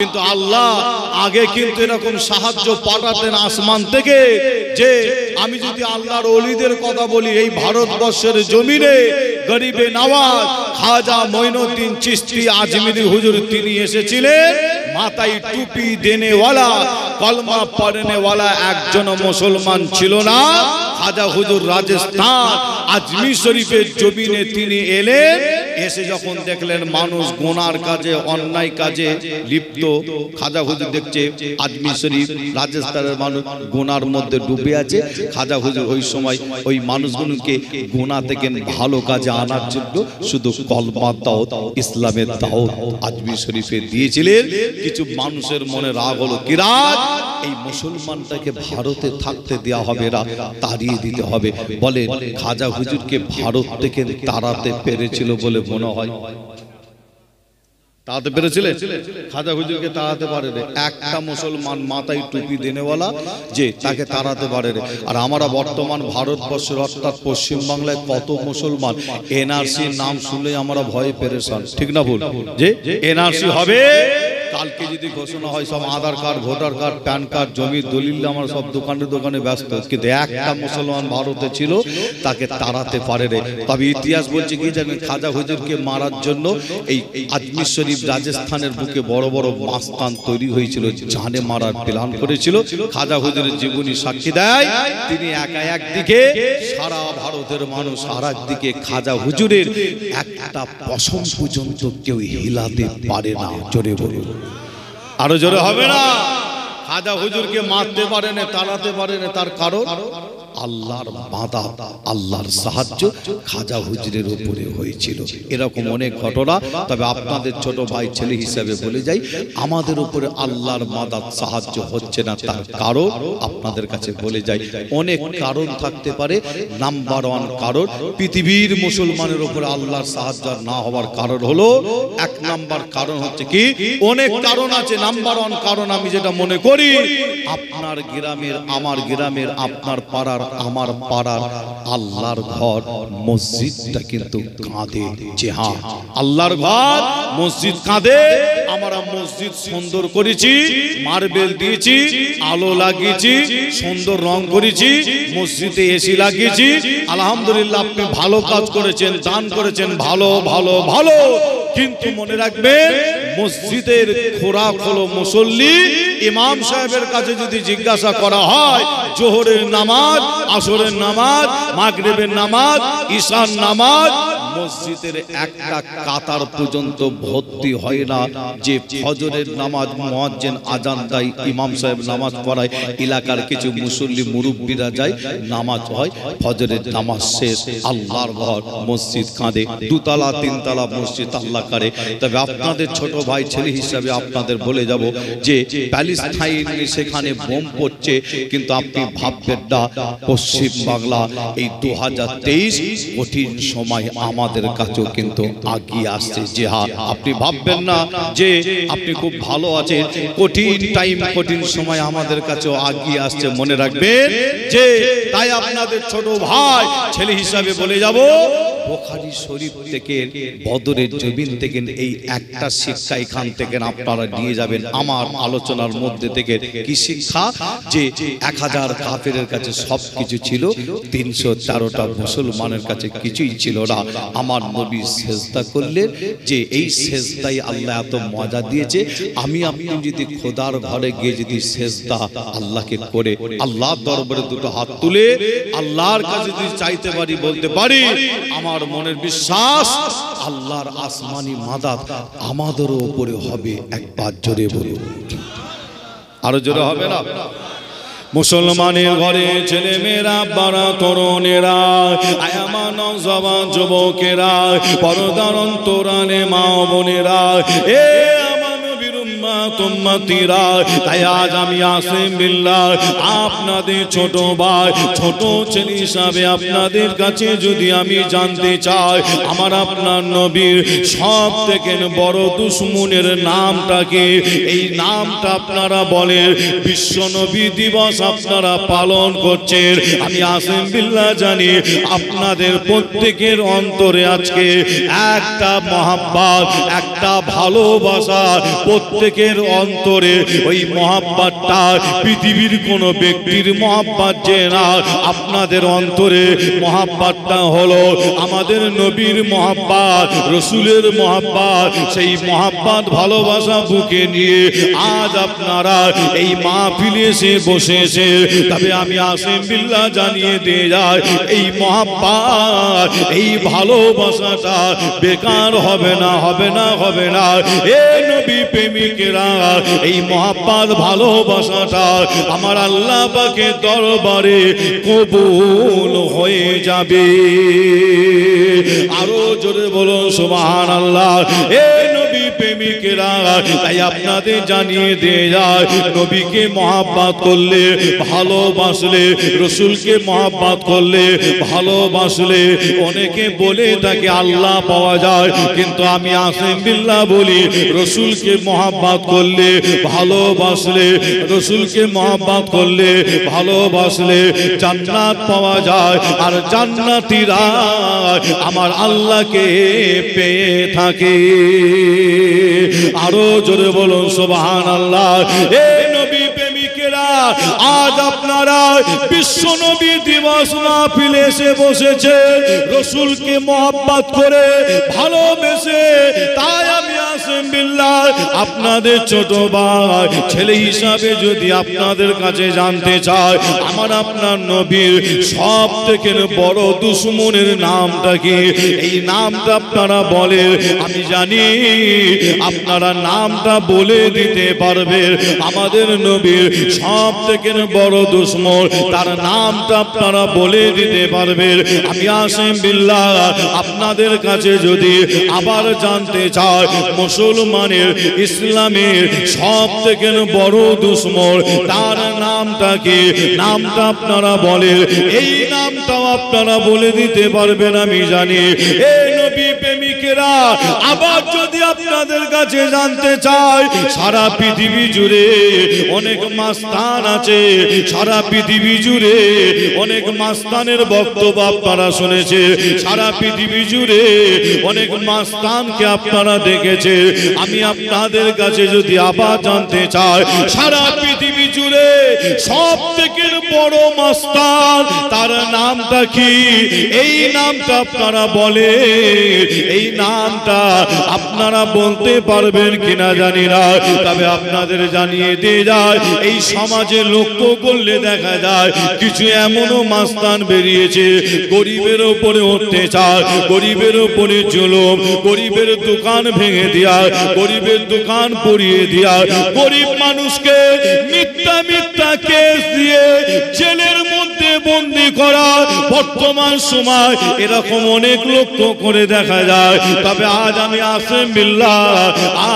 কিন্তু আল্লাহ আগে কিন্তু এরকম সাহায্য পাঠাতেন আসমান থেকে, যে আমি যদি আল্লাহর ওলিদের কথা বলি, এই ভারতবর্ষের জমিনে গরিবে নওয়াজ খাজা মঈনুদ্দিন চিশতি আজমিরি হুজুর তিনি এসেছিলেন। মাথায় টুপি দেনেওয়ালা, কলমা পড়নেওয়ালা একজন মুসলমান ছিল না। খাজা হুজুর রাজস্থান আজমির শরীফের জমিনে তিনি এলেন। এসে যখন দেখলেন মানুষ গুনার কাজে, অন্যায় কাজে লিপ্ত, খাজা হুজুর দেখছে আজমির শরীফ রাজস্থানের মানুষ গুনার মধ্যে ডুবে আছে। খাজা হুজুর ওই সময় ওই মানুষগুলোকে গুনাহ থেকে ভালো কাজে আনার জন্য শুধু কলমা দাওয়াত, ইসলামের দাওয়াত আজমির শরীফে দিয়েছিলেন। কিছু মানুষের মনে রাগ হলো, কি রাগ? এই মুসলমানটাকে ভারতে থাকতে দেওয়া হবে না, তাড়িয়ে দিতে হবে। বলে খাজা হুজুরকে ভারত থেকে তাড়াতে পেরেছিল বলে মনে হয়? তাড়াতে পেরেছিলেন? খাজা হুজুরকে তাড়াতে পারে রে একটা মুসলমান মাথায় টুপি দেনেওয়ালা, যে তাকে তাড়াতে পারে রে। আর আমরা বর্তমান ভারতবর্ষের অর্থাৎ পশ্চিম বাংলায় কত মুসলমান এনআরসি নাম শুনলে আমরা ভয়ে পেরেশান, ঠিক না ভুল? যে এনআরসি হবে, কালকে যদি ঘোষণা হয় সব Aadhaar card, voter card, PAN card, জমির দলিল আমার সব দোকানে দোকানে ব্যস্ত। কিন্তু একটা মুসলমান ভারতে ছিল, তাকে তাড়াতে পারে রে। তবে ইতিহাস বলছে কি জানেন, খাজা হুজুরকে মারার জন্য এই আজমির শরীফ রাজস্থানের বুকে বড় বড় মাস্তান তৈরি হয়েছিল, জানে মারার প্ল্যান করেছিল। খাজা হুজুরের জীবনী সাক্ষী দেয়, তিনি একা একদিকে, সারা ভারতের মানুষ আর একদিকে। খাজা হুজুরের একটা পশম পর্যন্ত কেউ হিলাতে পারে না। জোরে বলুন, আরো জোরে হবে না? খাজা হুজুরকে মারতে পারে না, তাড়াতে পারে না, তার কারণ আল্লাহর মাদাত, আল্লাহর সাহায্য খাজা হুজুরের উপরে হয়েছিল। এরকম অনেক ঘটনা। তবে আপনাদের ছোট ভাই ছেলে হিসাবে বলে যাই, আমাদের উপরে আল্লাহর মাদাত সাহায্য হচ্ছে না, তার কারণ আপনাদের কাছে বলে যাই। অনেক কারণ থাকতে পারে। নাম্বার ওয়ান কারণ, পৃথিবীর মুসলমানের উপরে আল্লাহর সাহায্য না হওয়ার কারণ হলো, এক নাম্বার কারণ হচ্ছে কি, অনেক কারণ আছে। নাম্বার ওয়ান কারণ আমি যেটা মনে করি, আপনার গ্রামের, আমার গ্রামের, আপনার পাড়ার, আমার পাড়ার আল্লাহর ঘর মসজিদটা কিন্তু কাঁদে। যে হ্যাঁ, আল্লাহর ঘর মসজিদ কাঁদে। আমরা মসজিদ সুন্দর করেছি, মার্বেল দিয়েছি, আলো লাগিয়েছি, সুন্দর রং করেছি, মসজিদে এসি লাগিয়েছি। আলহামদুলিল্লাহ, আপনি ভালো কাজ করেছেন, দান করেছেন, ভালো ভালো ভালো। কিন্তু মনে রাখবেন, মসজিদের খোরাক হলো মুসল্লি। ইমাম সাহেবের কাছে যদি জিজ্ঞাসা করা হয়, জোহরের নামাজ, আসরের নামাজ, মাগরিবের নামাজ, ঈশার নামাজ, মসজিদের একটা কাতার পর্যন্ত ভর্তি হয় না। যে ফজরের নামাজ মুয়াজ্জিন আজান দেয়, ইমাম সাহেব নামাজ পড়ায়, এলাকার কিছু মুসল্লি মুরব্বীরা যায়, নামাজ হয়, ফজরের নামাজ শেষ, আল্লাহর ঘর মসজিদ কাঁদে। দুতলা তিনতলা মসজিদ আল্লাহ করে। তবে আপনাদের ছোট ভাই ছেলে হিসাবে আপনাদের বলে যাব, যে প্যালেস্টাইনে সেখানে বোম পড়ছে, কিন্তু আপনি ভাববেন না পশ্চিম বাংলা এই 2023 কঠিন সময় আমাদের কাছেও কিন্তু আগিয়ে আসছে। যে হ্যাঁ, আপনি ভাববেন না যে আপনি খুব ভালো আছেন, কঠিন টাইম, কঠিন সময় আমাদের কাছেও আগিয়ে আসছে। মনে রাখবেন, যে তাই আপনাদের ছোট ভাই ছেলে হিসাবে বলে যাব, বুখারী শরীফ থেকে, বদরের জমিন থেকে এই একটা শিক্ষা এখান থেকে আপনারা নিয়ে যাবেন আমার আলোচনার মধ্যে থেকে। কি শিক্ষা? যে 1000 কাফেরের কাছে সবকিছু ছিল, 313টা মুসলমানের কাছে কিছুই ছিল না। আমার নবী সেজদা করলেন, যে এই সেজদাই আল্লাহ এত মজা দিয়েছে। আমি আপনি যদি খোদার ঘরে গিয়ে যদি সেজদা আল্লাহকে করে, আল্লাহর দরবারে দুটো হাত তুলে আল্লাহর কাছে যদি চাইতে পারি, বলতে পারি, আমার মনের বিশ্বাস আল্লাহর আসমানি মাদাত আমাদেরও উপরে হবে। একবার জোরে বলুন, আরো জোরে হবে না? মুসলমানের ঘরে ছেলে মেয়েরা, বাড়া তরুণেরা, আমার নওজওয়ান যুবকেরা, পর্দার অন্তরালে মা বোনেরা, এ উম্মতিরা, তাই আজ আমি আসিম বিল্লাহ আপনাদের ছোট ভাই, ছোট ছেলে হিসাবে আপনাদের কাছে যদি আমি জানতে চাই, আমার আপনার নবীর সব থেকে বড় দুশমনের নামটাকে, এই নামটা আপনারা বলেন, বিশ্ব নবী দিবস আপনারা পালন করছেন। আমি আসিম বিল্লাহ জানি আপনাদের প্রত্যেকের অন্তরে আজকে একটা মহাব্বত, একটা ভালোবাসা প্রত্যেকের নবীদের অন্তরে ওই মহাব্বতটা পৃথিবীর কোন ব্যক্তির মহাব্বত যে না, আপনাদের অন্তরে মহাব্বতটা হলো আমাদের নবীর মহাব্বত, রসুলের মহাব্বত। সেই মহাব্বত ভালোবাসা বুকে নিয়ে আজ আপনারা এই মাহফিলে এসে বসেছে। তবে আমি আসিম বিল্লাহ জানিয়ে দিয়ে যাই, এই মহাব্বত, এই ভালোবাসাটা বেকার হবে না, হবে না, হবে না। এ নবী প্রেমিকেরা, এই মহাব্বত ভালোবাসাটা আমার আল্লাহ পাকের দরবারে কবুল হয়ে যাবে। আরো জোরে বলো সুবহানাল্লাহ। এ নবী প্রেমিকেরা, তাই আপনাদের জানিয়ে দিয়ে যায়, নবীকে মহাব্বত করলে, ভালোবাসলে, রসুলকে মহাব্বত করলে, ভালোবাসলে, অনেকে বলে তাকে আল্লাহ পাওয়া যায়, কিন্তু আমি আসিম বিল্লাহ বলি, রসুলকে মহাব্বত করলে, ভালোবাসলে, রসুলকে মহাব্বত করলে, ভালোবাসলে জান্নাত পাওয়া যায়। আর জান্নাতীরা আমার আল্লাহকে পেয়ে থাকে। আরো জোরে বলুন সুবহানাল্লাহ। এই নবী প্রেমিকেরা, আজ আপনারা বিশ্ব নবী দিবস মাহফিলে এসে বসেছে রসুলকে মহব্বত করে, ভালোবেসে। তাই আমি আসিম বিল্লাহ আপনাদের ছোট ভাই, ছেলে হিসাবে যদি আপনাদের কাছে জানতে চাই, আমার আপনার নবীর সব থেকে বড় দুশমনের নামটা কি? এই নামটা আপনারা বলে, আমি জানি আপনারা নামটা বলে দিতে পারবেন। আমাদের নবীর সব থেকে বড় দুশমন, তার নামটা আপনারা বলে দিতে পারবেন। আমি আসিম বিল্লাহ আপনাদের কাছে যদি আবার জানতে চাই, মুসলমানের, ইসলামের সব থেকে বড় দুশমন, তার নামটা কি? নামটা আপনারা বলে, এই নামটাও আপনারা বলে দিতে পারবেন আমি জানি। এই নবী প্রেমিকেরা, আবার যদি আপনাদের কাছে জানতে চাই, সারা পৃথিবী জুড়ে অনেক মাস্তান আছে, সারা পৃথিবী জুড়ে অনেক মাস্তানের বক্তব্য আপনারা শুনেছে, সারা পৃথিবী জুড়ে অনেক মাস্তানকে আপনারা দেখেছে। আমি আপনাদের কাছে যদি আবার জানতে চাই, সারা পৃথিবী জুড়ে সব থেকে বড় মাস্তান, তার নামটা কি? এই নামটা আপনারা বলে, এই নামটা আপনারা বলতে পারবেন কিনা জানি না, তবে আপনাদের জানিয়ে দিয়ে যায়, এই সমাজে লক্ষ্য করলে দেখা যায় কিছু এমনও মাস্তান বেরিয়েছে, গরিবের উপরে উঠতে চায়, গরিবের উপরে জুলুম, গরিবের দোকান ভেঙে দেয়া, গরিবের দোকান পুড়িয়ে দেয়া, গরিব মানুষকে মিথ্যা মিথ্যা কেস দিয়ে জেলের মধ্যে বন্দী করা। বর্তমান সময় এরকম অনেক লক্ষ্য করে দেখা যায়। তবে আজ আমি আসিম বিল্লাহ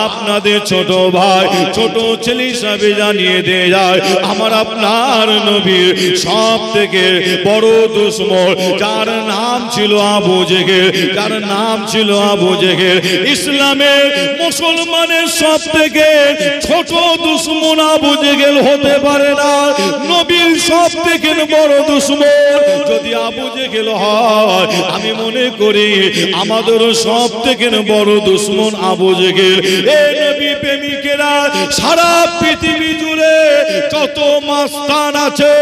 আপনাদের ছোট ভাই, ছোট ছেলে হিসাবে জানিয়ে দিয়ে যায়, আমার আপনার নবীর সব থেকে বড় দুশমন, যার নাম ছিল আবু জেহেল, যার নাম ছিল আবু জেহেল, ইসলামের মুসলমানের সব থেকে ছোট দুশমন আবু জেহেল হতে পারে না। নবীর সব থেকে বড় দুশমন যদি আবু জেহেল হয়, আমি মনে করি আমাদেরও সব থেকে বড় দুশমন আবু জেহেল। এই নবী প্রেমিকেরা, সারা পৃথিবী জুড়ে যত মাস্তান আছে,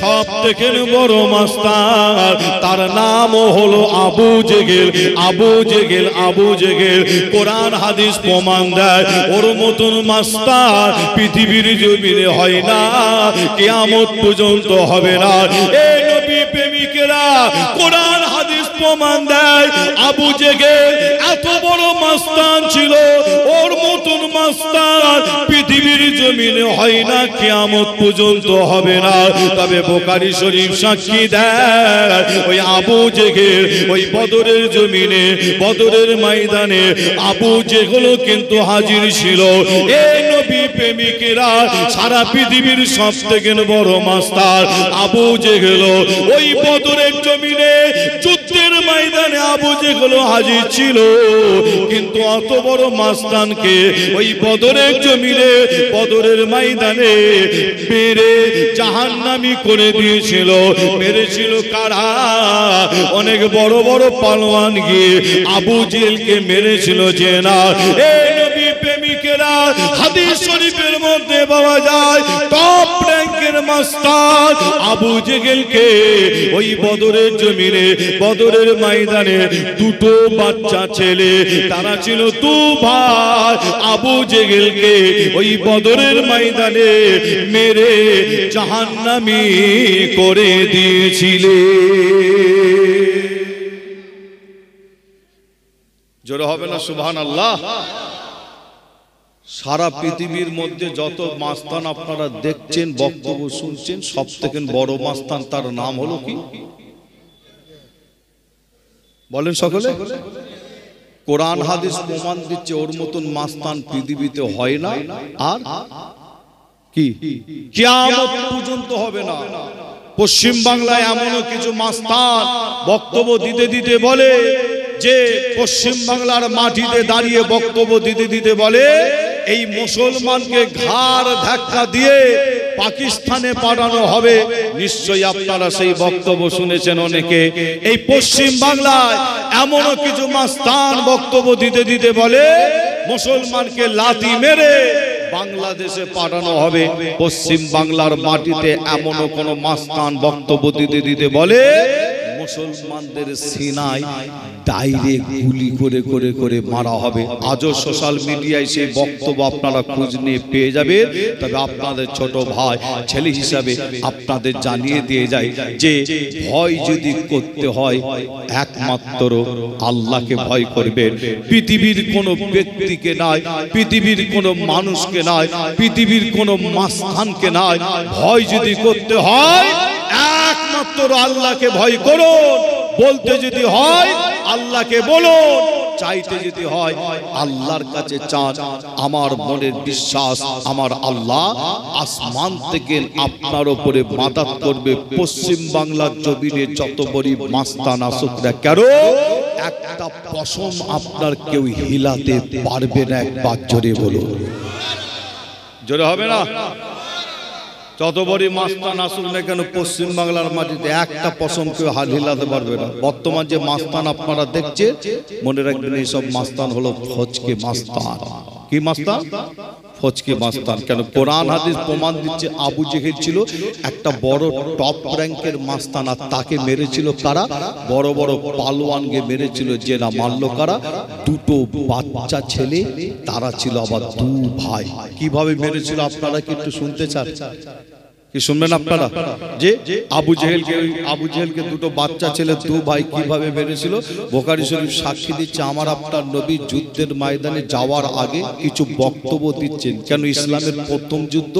সব থেকে বড় মাস্তান, তার নাম হলো আবু জেহেল। আবু জেহেল, আবু জেহেল। কোরআন হাদিস প্রমাণ দেয়, ওর মতন মাস্তান পৃথিবীর জমিনে হয় না, কিয়ামত পর্যন্ত হবে না। এই নবী প্রেমিকেরা, কোরআন হাদিস প্রমাণ দেয়, আবু জেহেল এত বড় মাস্তান ছিল, ওর মতন মাস্তান পৃথিবীর জমিনে হয় না, কিয়ামত পর্যন্ত হবে না। তবে বুখারী শরীফ সাক্ষী দেয়, ওই আবু জেহেল ওই বদরের জমিনে, বদরের ময়দানে আবু জেহেল কিন্তু হাজির ছিল। এই নবী প্রেমিকেরা, সারা পৃথিবীর সব থেকে বড় মাস্তান আবু জেহেল ওই বদরের জমিনে, যুদ্ধের ময়দানে আবু জেহেল হাজির ছিল। কিন্তু অত বড় মাস্তানকে ওই বদরের জমিনে, বদরের ময়দানে মেরে জাহান্নামী করে দিয়েছিল। মেরেছিল কারা? অনেক বড় বড় পালোয়ান গিয়ে আবু জেহেলকে মেরেছিল যে না। এই নবী প্রেমিকেরা, যায় হাদিস শরীফের মধ্যে পাওয়া যায় টপ র্যাঙ্কের মাস্টার আবু জেহেলকে ওই বদরের জমিনে বদরের ময়দানে দুটো বাচ্চা ছেলে তারা ছিল দু ভাই আবু জেহেলকে ওই বদরের ময়দানে মেরে জাহান্নামী করে দিয়েছিলে। জোরে হবে না সুবহানাল্লাহ। সারা পৃথিবীর মধ্যে যত মাস্তান আপনারা দেখছেন বক্তব্য শুনছেন সব থেকে বড় মাস্তান তার নাম হলো কি বলেন সকলে? কোরআন হাদিস প্রমাণ দিচ্ছে ওর মতন মাস্তান পৃথিবীতে হয় না আর কি কিয়ামত পর্যন্ত হবে না। পশ্চিম বাংলায় এমনও কিছু মাস্তান বক্তব্য দিতে দিতে বলে যে পশ্চিম বাংলার মাটিতে দাঁড়িয়ে বক্তব্য দিতে দিতে বলে এই মুসলমানকে ঘাড় ধাক্কা দিয়ে পাকিস্তানে পাঠানো হবে। নিশ্চয়ই আপনারা সেই বক্তব্য শুনেছেন অনেকে। এই পশ্চিম বাংলায় এমনও কিছু মাস্তান বক্তব্য দিতে দিতে বলে মুসলমানকে লাথি মেরে বাংলাদেশে পাঠানো হবে। পশ্চিম বাংলার মাটিতে এমনও কোন মাস্তান বক্তব্য দিতে দিতে বলে মুসলমানদের সিনায় ডাইরেক্ট গুলি করে করে করে মারা হবে। আজও সোশ্যাল মিডিয়ায় সেই বক্তব্য আপনারা খোঁজ নিয়ে পেয়ে যাবে। তবে আপনাদের ছোট ভাই ছেলে হিসাবে আপনাদের জানিয়ে দিয়ে যায় যে ভয় যদি করতে হয় একমাত্র আল্লাহকে ভয় করবেন। পৃথিবীর কোনো ব্যক্তিকে নয়, পৃথিবীর কোনো মানুষকে নয়, পৃথিবীর কোনো মাস্তানকে নয়। ভয় যদি করতে হয় একমাত্র আল্লাহকে ভয় করুন। বলতে যদি হয় আল্লাহকে বলুন, চাইতে যদি হয় আল্লাহর কাছে চান। আমার মনের বিশ্বাস আমার আল্লাহ আসমান থেকে আপনার উপরে মাদাত করবে। পশ্চিম বাংলার জমিনে যত বড় মাস্তান আসুক না কেন একটা পশম আপনার কেউ হিলাতে পারবে না। একবার জোরে বলুন। জোরে হবে না? যত বড় মাস্তান আসুক না কেন পশ্চিম বাংলার মাটিতে একটা পশম কেউ হাল হিলাতে পারবে না। বর্তমান যে মাস্তান আপনারা দেখছেন মনে রাখবেন এইসব মাস্তান হলো ফজকে মাস্তান। কি মাস্তান? ফজকে মাস্তান। কেন? কোরআন হাদিস প্রমাণ দিচ্ছে আবু জেহেল ছিল একটা বড় টপ র্যাঙ্কের মাস্তান। আর তাকে মেরেছিল কারা? বড় বড় পালোয়ানকে মেরেছিল। যে না মারল কারা? দুটো বাচ্চা ছেলে, তারা ছিল আবার দু ভাই। কিভাবে মেরেছিল আপনারা কি একটু শুনতে চান? কি শুনবেন আপনারা? যে আবু জেহেলকে দুটো বাচ্চা ছেলে দু ভাই কিভাবে মেরেছিল বুখারী শরীফ সাক্ষী দিচ্ছে। আমার আপনার নবী যুদ্ধের ময়দানে যাওয়ার আগে কিছু বক্তব্য দিচ্ছেন। কেন? ইসলামের প্রথম যুদ্ধ,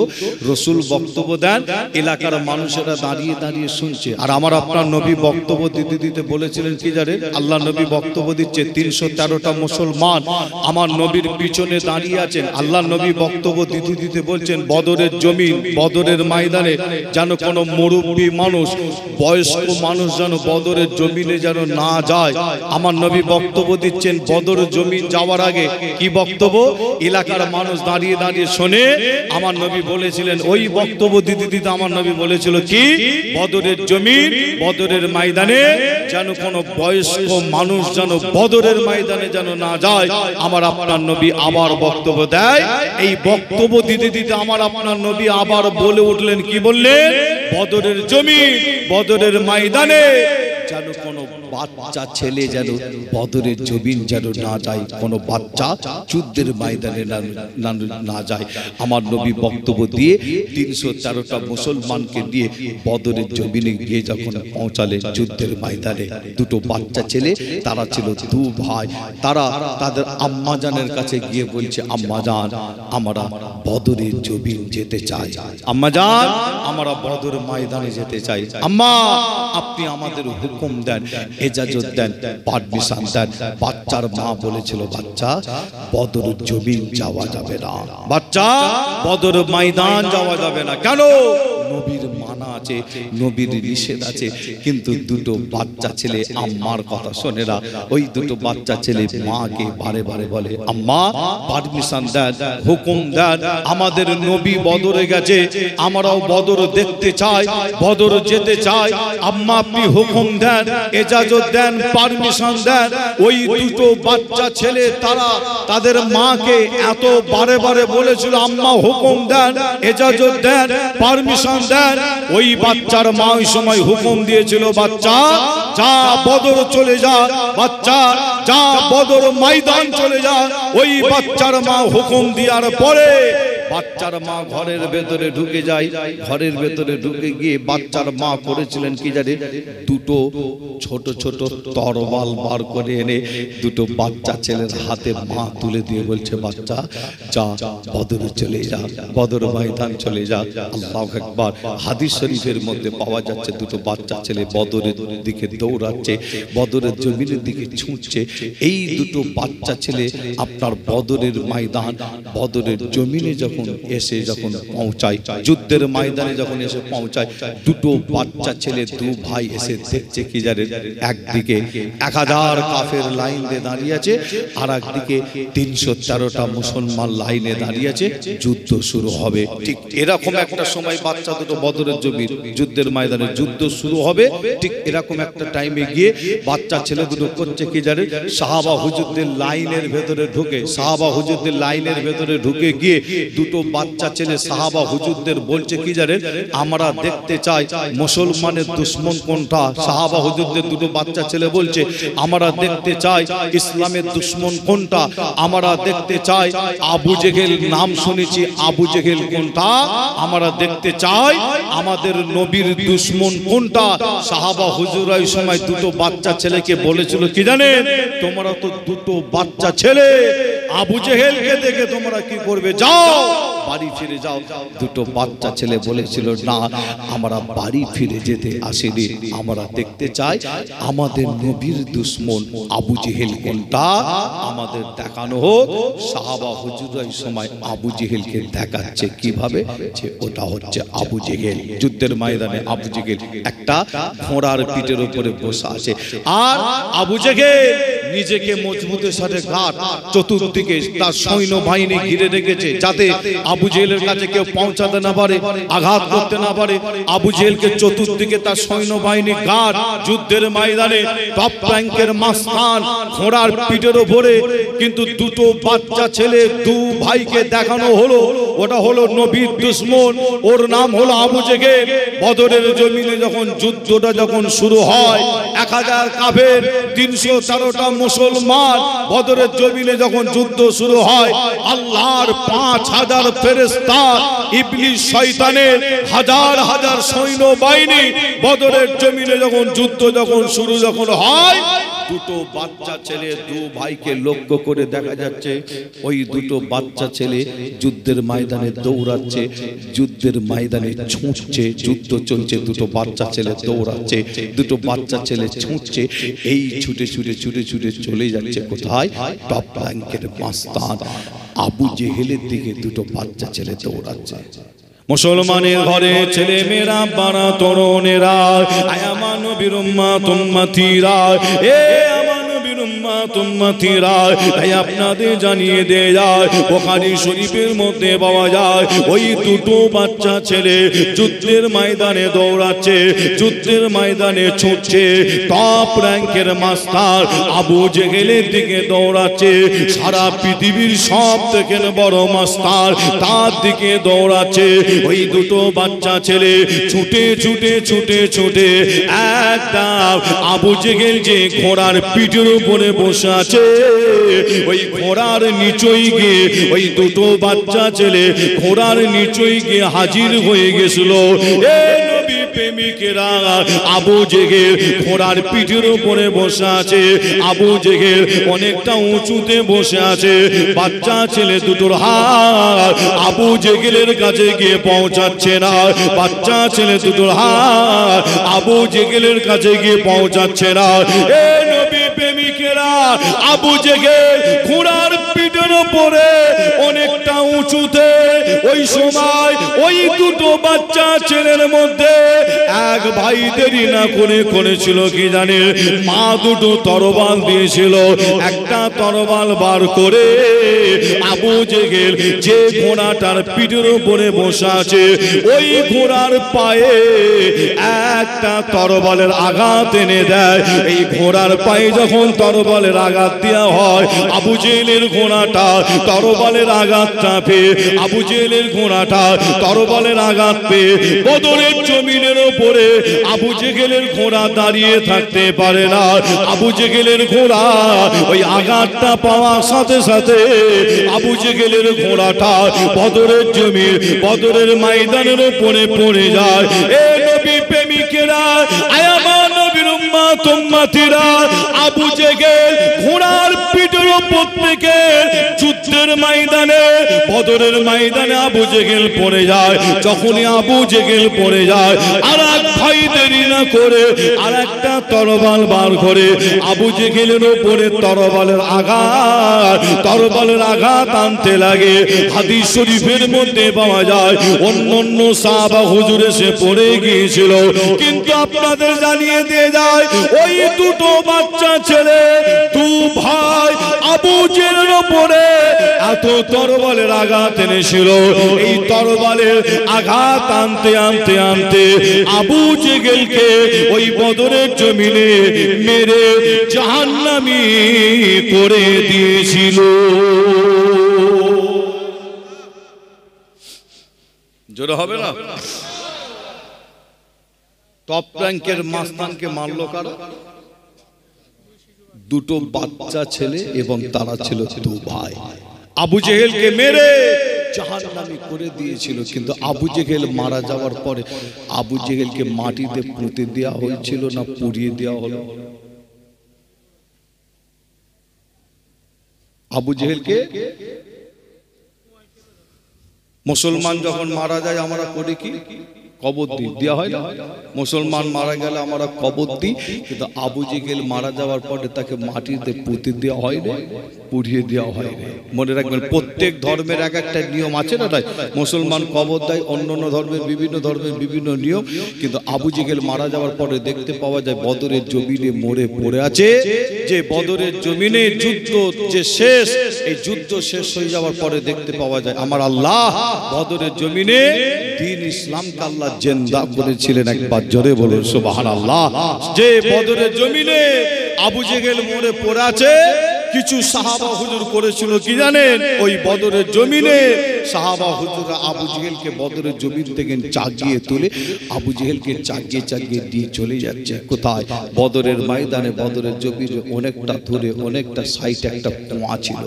রসুল বক্তব্য দেন, এলাকার মানুষেরা দাঁড়িয়ে দাঁড়িয়ে শুনছে। আর আমার আপনার নবী বক্তব্য দিতে দিতে বলেছিলেন কি জানেন? আল্লাহ নবী বক্তব্য দিচ্ছে 313টা মুসলমান আমার নবীর পিছনে দাঁড়িয়ে আছেন। আল্লাহ নবী বক্তব্য দিতে দিতে বলছেন বদরের জমিন, বদরের ময়দানে যেন কোনো মুরব্বী মানুষ, বয়স্ক মানুষ যেন বদরের জমিনে যেন না যায়। আমার নবী বক্তব্য দিচ্ছেন। বদরের জমিন যাওয়ার আগে কি বক্তব্য? এলাকার মানুষ দাঁড়িয়ে দাঁড়িয়ে শোনে। আমার নবী বলেছিলেন, ওই বক্তব্য দিতে দিতে আমার নবী বলেছিল কি? বদরের জমিন, বদরের ময়দানে যেন কোনো বয়স্ক মানুষ যেন বদরের ময়দানে যেন না যায়। আমার আপনার নবী আবার বক্তব্য দেয়। এই বক্তব্য দিতে দিতে আমার আপনার নবী আবার বলে উঠলেন, কি বললেন? বদরের জমিন, বদরের ময়দানে যেন কোনো বাচ্চা ছেলে যেন বদরের জমিন যেন না যায়, কোনো বাচ্চা যুদ্ধের ময়দানে না যায়। আমার নবী বক্তব্য দিয়ে 313টা মুসলমানকে নিয়ে বদরের জমিনে গিয়ে যখন পৌঁছালেন যুদ্ধের ময়দানে, দুটো বাচ্চা ছেলে, তারা ছিল দু ভাই। তারা তাদের আম্মাজানের কাছে গিয়ে বলছে, আম্মাজান আমরা বদরের জমিন যেতে চাই। আম্মাজান আমরা বদর ময়দানে যেতে চাই। আম্মা আপনি আমাদের হুকুম দেন, এজাজত দেন, পারমিশন দেন। বাচ্চার মা বলেছিল, বাচ্চা বদর জমিন যাওয়া যাবে না, বাচ্চা বদর ময়দান যাওয়া যাবে না। কেন? নবীর মানা মানা আছে, নবীর নিষেধ আছে, কিন্তু দুটো বাচ্চা ছেলে আম্মার কথা শোনে না। ওই দুটো বাচ্চা ছেলে মাকে বারে বারে বলে, আম্মা পারমিশন দেন, হুকুম দেন, আমাদের নবী বদরে গেছে, আমরাও বদর দেখতে চাই, বদর যেতে চাই, আম্মা আপনি হুকুম দেন, এজাজত দেন, পারমিশন দেন। ওই দুটো বাচ্চা ছেলে তারা তাদের মাকে এত বারে বারে বলেছিল, আম্মা হুকুম দেন, এজাজত দেন, পারমিশন দেন। ওই বাচ্চার মা ওই সময় হুকুম দিয়েছিল, বাচ্চা যা বদর চলে যা, বাচ্চা যা বদর ময়দান চলে যা। ওই বাচ্চার মা হুকুম দেওয়ার পরে বাচ্চার মা ঘরের ভেতরে ঢুকে যায়। ঘরের ভেতরে ঢুকে গিয়ে বাচ্চার মা করেছিলেন কি জানে, দুটো ছোট ছোট তরবাল বার করে এনে দুটো বাচ্চা ছেলের হাতে মা তুলে দিয়ে বলছে, বাচ্চা যা বদরে চলে যা, বদর ময়দান চলে যা। আল্লাহু আকবার। হাদিস শরীফের মধ্যে পাওয়া যাচ্ছে দুটো বাচ্চা ছেলে বদরের দিকে দৌড়াচ্ছে, বদরের জমিনের দিকে ছুটছে। এই দুটো বাচ্চা ছেলে আপনার বদরের ময়দান, বদরের জমিনে যখন পৌঁছায়, যুদ্ধের ময়দানে যখন এসে পৌঁছায়, দুটো বাচ্চা ছেলে দু ভাই এসে দেখছে কি জানেন, একদিকে 1000 কাফের লাইন দিয়ে দাঁড়িয়ে আছে, আর একদিকে 313টা মুসলমান লাইনে দাঁড়িয়ে আছে, যুদ্ধ শুরু হবে। ঠিক এরকম একটা সময় বাচ্চা দুটো বদরের জমির যুদ্ধের ময়দানে যুদ্ধ শুরু হবে, ঠিক এরকম একটা টাইমে গিয়ে বাচ্চা ছেলে দুটো করছে কি জানেন, সাহাবা হুজুরদের লাইনের ভেতরে ঢুকে, সাহাবা হুজুরদের লাইনের ভেতরে ঢুকে গিয়ে দুটো বাচ্চা ছেলে সাহাবা হুজুরদের বলছে কি জানেন, আমরা দেখতে চাই মুসলমানের দুশমন কোনটা। সাহাবা হুজুরদের দুটো বাচ্চা ছেলে বলছে, আমরা দেখতে চাই ইসলামের দুশমন কোনটা, আমরা দেখতে চাই আবু জেহেল নাম শুনেছি, আবু জেহেল কোনটা, আমরা দেখতে চাই আমাদের নবীর দুশমন কোনটা। সাহাবা হুজুররা এই সময় দুটো বাচ্চা ছেলেকে বলেছিল কি জানেন, তোমরা তো দুটো বাচ্চা ছেলে, আবু জেহেলকে দেখে তোমরা কি করবে, যাও বাড়ি ফিরে যাও। দুটো বাচ্চা ছেলে বলেছিল, না আমরা বাড়ি ফিরে যেতে আসিনি, আমরা দেখতে চাই আমাদের নবীর দুশমন আবু জেহেল কোনটা, আমাদের দেখানো হোক। সাহাবা হুজুররা এই সময় আবু জেহেলকে দেখাচ্ছে কিভাবে, যে ওটা হচ্ছে আবু জেহেল। যুদ্ধের ময়দানে আবু জেহেল একটা ঘোড়ার পিঠের উপরে বসে আছে, আর আবু জেহেল নিজেকে মজবুতের সাথে ঘাট, চতুর্দিকে তার সৈন্য বাহিনী ঘিরে রেখেছে, যাতে আবু জেহেলের কাছে কেউ পৌঁছাতে না পারে, আঘাত করতে না পারে। আবু জেহেলকে চতুর্দিকে তার সৈন্য বাহিনী ঘাট, যুদ্ধের ময়দানে টপ র্যাঙ্কের মাস্তান, ঘোড়ার পিঠের উপরে। কিন্তু দুটো বাচ্চা ছেলে দু ভাইকে দেখানো হলো, ওটা হলো নবীর দুশমন, ওর নাম হলো আবু জেহেল। বদরের জমিনে যখন যুদ্ধটা যখন শুরু হয়, 1000 কাফের 313টা মুসলমান, বদরের জমিনে যখন যুদ্ধ শুরু হয়, আল্লাহর 5000 ফেরেশতা, ইবলিস শয়তানের হাজার হাজার সৈন্য বাহিনী, বদরের জমিনে যখন যুদ্ধ যখন শুরু যখন হয়, দুটো বাচ্চা ছেলে দু ভাইকে লক্ষ্য করে দেখা যাচ্ছে ওই দুটো বাচ্চা ছেলে যুদ্ধের ময়দানে দৌড়াচ্ছে, যুদ্ধের ময়দানে ছুটছে, যুদ্ধ চলছে, দুটো বাচ্চা ছেলে দৌড়াচ্ছে, দুটো বাচ্চা ছেলে ছুটছে। এই ছুটে ছুটে ছুটে ছুটে চলে যাচ্ছে কোথায়, টপ র্যাঙ্কের মাস্তান আবু জেহেলের দিকে দুটো বাচ্চা ছেলে দৌড়াচ্ছে। মুসলমানের ঘরে ছেলে মেয়েরা, বাড়া তরুণেরা, আয় আমার নবীর উম্মত উম্মতিরা, এ আমার নবীর উম্মত উম্মতিরা, তাই আপনাদের জানিয়ে দেয়া যায়, বুখারী শরীফের মধ্যে পাওয়া যায়, ওই দুটো বাচ্চা ছেলে যুদ্ধের ময়দানে দৌড়াচ্ছে, যুদ্ধের ময়দানে ছুটছে, টপ র্যাঙ্কের মাস্টার আবু জেহেলের দিকে দৌড়াচ্ছে, সারা পৃথিবীর সব থেকে বড় মাস্টার তার দিকে দৌড়াচ্ছে। ওই দুটো বাচ্চা ছেলে ছুটে ছুটে ছুটে ছুটে একদম আবু জেহেল যে ঘোড়ার পিঠের উপরে বসে আছে, ওই ঘোড়ার নিচই গিয়ে ওই দুটো বাচ্চা ছেলে ঘোড়ার নিচই গিয়ে হাজির হয়ে গেছিল। প্রেমিকেরা, আবু জেহেল ঘোড়ার পিঠের উপরে বসে আছে, আবু জেহেল অনেকটা উঁচুতে বসে আছে, বাচ্চা ছেলে দুটোর হাত আবু জেহেলের কাছে গিয়ে পৌঁছাচ্ছে না, বাচ্চা ছেলে দুটোর হাত আবু জেহেলের কাছে গিয়ে পৌঁছাচ্ছে না। এ নবী প্রেমিকেরা, আবু জেহেল ঘোড়ার পিঠের উপরে অনেকটা উঁচুতে ওই সময় ওই দুটো বাচ্চা ছেলের মধ্যে এক ভাই দেরি না করে করেছিল কি জানেন, মা দুটো তরবাল দিয়েছিল। একটা তরবাল বার করে আবু জেহেল যে ঘোড়াটার পিঠের উপরে বসে আছে ওই ঘোড়ার পায়ে একটা তরবালের আঘাত এনে দেয়। এই ঘোড়ার পায়ে যখন তরবালের আঘাত দেওয়া হয়, আবু জেহেলের ঘোড়াটা তরবালের আঘাতটা পেয়ে আবু জেহেলের ঘোড়াটা তরবালের আঘাত পেয়ে বদরের জমিনের উপরে আবু জেহেলের ঘোড়া দাঁড়িয়ে থাকতে পারে না। আবু জেহেলের ঘোড়া ওই আঘাতটা পাওয়ার সাথে সাথে আবু জেহেলের ঘোড়াটা বদরের জমি বদরের ময়দানের উপরে পড়ে যায়। এ নবী প্রেমিকেরা, আয় আমার নবীর উম্মত উম্মতিরা, আবু জেহেল ঘোড়ার পিঠের উপর থেকে যুদ্ধের ময়দানে বদরের ময়দানে আবু জেহেল পড়ে যায়। যখনই আবু জেহেল পড়ে যায়, আর এক ভাই দেরি না করে আর একটা তরবাল বার করে আবু জেহেলের উপরে তরবালের আঘাত আনতে লাগে। হাদিস শরীফের মধ্যে পাওয়া যায় অন্য সাহাবা হুজুর এসে পড়ে গিয়েছিল, কিন্তু আপনাদের জানিয়ে দিয়ে যায় ওই দুটো বাচ্চা ছেলে দু ভাই আবু জেহেলের উপরে এত তরবালের আঘাত এনেছিল। এই তরবালের আঘাত আনতে আনতে আনতে আবু জেহেলকে ওই বদরের জমিনে মেরে জাহান্নামী করে দিয়েছিল। জোরে হবে না? টপ র্যাঙ্কের মাস্তানকে মারলো কারা? দুটো বাচ্চা ছেলে এবং তারা ছিল দু ভাই। আবু জেহেলকে মেরে জাহান্নামী করে দিয়েছিল। কিন্তু আবু জেহেল মারা যাওয়ার পরে আবু জেহেলকে মাটিতে পুঁতে দেওয়া হয়েছিল না পুড়িয়ে দেওয়া হলো? আবু জেহেলকে মুসলমান যখন মারা যায় আমরা করি কি? কবর দিই, দেওয়া হয় না? মুসলমান মারা গেলে আমরা কবর দিই, কিন্তু আবু জেহেল মারা যাওয়ার পরে তাকে মাটিতে পুঁতে দেওয়া হয় না, পুড়িয়ে দেওয়া হয় না। মনে রাখবেন, প্রত্যেক ধর্মের এক একটা নিয়ম আছে না? তাই মুসলমান কবর দেয়, অন্য ধর্মের বিভিন্ন নিয়ম। কিন্তু আবু জেহেল মারা যাওয়ার পরে দেখতে পাওয়া যায় বদরের জমিনে মরে পড়ে আছে। যে বদরের জমিনে যুদ্ধ যে শেষ, এই যুদ্ধ শেষ হয়ে যাওয়ার পরে দেখতে পাওয়া যায় আমার আল্লাহ বদরের জমিনে দ্বীন ইসলামকে আল্লাহ জিন্দা করেছিলেন। একবার জোরে বলুন সুবহানাল্লাহ। যে বদরের জমিনে আবু জেহেল মরে পড়ে আছে, কিছু সাহাবা হুজুর করেছিল কি জানেন? ওই বদরের জমিনে সাহাবা হুজুররা আবু জেহেলকে বদরের জমিন থেকে জাগিয়ে তুলে আবু জেহেলকে জাগিয়ে দিয়ে চলে যাচ্ছে কোথায়? বদরের ময়দানে বদরের জমিনে অনেকটা দূরে অনেকটা সাইডে একটা কুয়া ছিল।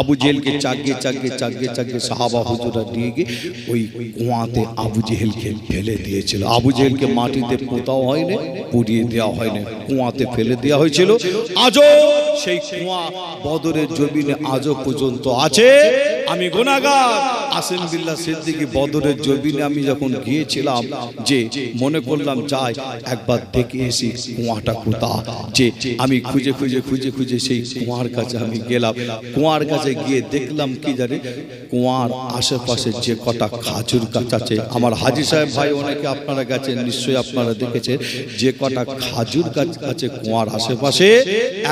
আবু জেহেলকে জাগিয়ে সাহাবা হুজুররা নিয়ে গিয়ে ওই কুয়াতে আবু জেহেলকে ফেলে দিয়েছিল। আবু জেহেলকে মাটিতে পোতাও হয়নি, পুড়িয়ে দেওয়া হয়নি, কুয়াতে ফেলে দেওয়া হয়েছিল। আজও সেই কুয়া বদরের জমিনে আজও পর্যন্ত আছে। আমি গুনাহগার আসিম বিল্লাহ সিদ্দিকী বদরের জমিনে আমি যখন গিয়েছিলাম, যে মনে করলাম যাই একবার দেখে এসি কুয়াটা কোথায়। যে আমি খুঁজে সেই কুয়ার কাছে আমি গেলাম। কুয়ার কাছে গিয়ে দেখলাম কি জানি, কুয়ার আশেপাশে যে কটা খাজুর গাছ আছে, আমার হাজী সাহেব ভাই অনেকে আপনারা গেছেন, নিশ্চয়ই আপনারা দেখেছেন, যে কটা খাজুর গাছ আছে কুয়ার আশেপাশে,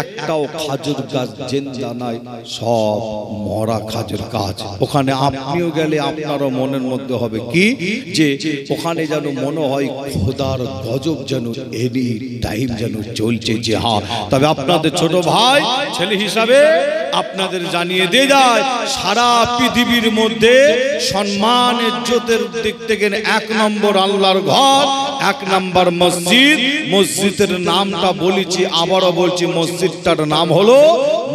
একটাও খাজুর গাছ জিন্দা নাই, সব মরা খাজুর গাছ। ওখানে আপনিও গেলে আপনারও মনের মধ্যে হবে কি, যে ওখানে যেন মনে হয় খোদার গজব যেন এনি টাইম যেন চলছে। যে হ্যাঁ, তবে আপনাদের ছোট ভাই ছেলে হিসাবে আপনাদের জানিয়ে দিয়ে যায়, সারা পৃথিবীর মধ্যে সম্মান ইজ্জতের দিক থেকে এক নম্বর আল্লাহর ঘর, এক নম্বর মসজিদ। মসজিদের নামটা বলেছি, আবারও বলছি, মসজিদটার নাম হলো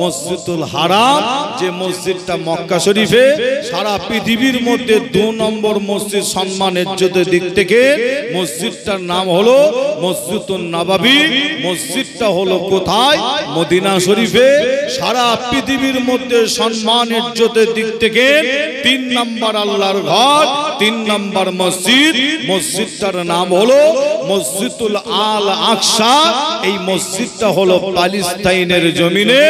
মসজিদুল হারাম। যে মসজিদটা মক্কা শরীফে সারা পৃথিবীর মধ্যে 2 নম্বর মসজিদ সম্মান ইজ্জতের দিক থেকে, মসজিদটার নাম হলো মসজিদুন নববী। মসজিদটা হলো কোথায়? মদিনা শরীফে। সারা পৃথিবীর মধ্যে সম্মান ইজ্জতের দিক থেকে 3 নম্বর আল্লাহর ঘর, 3 নম্বর মসজিদ। মসজিদটার নাম হলো মসজিদুল আল আকসা। এই মসজিদটা হলো প্যালেস্তাইনের জমিনে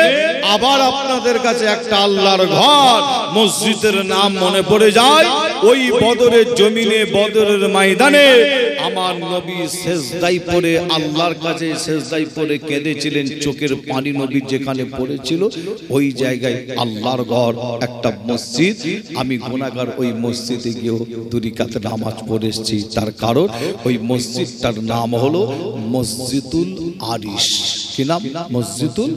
আবার আপনাদের কাছে একটা আল্লাহর ঘর মসজিদের নাম মনে পড়ে যায়। ওই বদরের জমিনে, বদরের ময়দানে আমার নবী সেজদায় পড়ে আল্লাহর কাছে সেজদায় পড়ে কেঁদেছিলেন। চোখের পানি নবী যেখানে পড়েছিল ওই জায়গায় আল্লাহর ঘর, একটা মসজিদ। আমি গুনাহগার ওই মসজিদে গিয়েও 2 রাকাত নামাজ পড়ে এসেছি। তার কারণ ওই মসজিদটার নাম হলো মসজিদুল আরিশ। কি নাম? মসজিদুল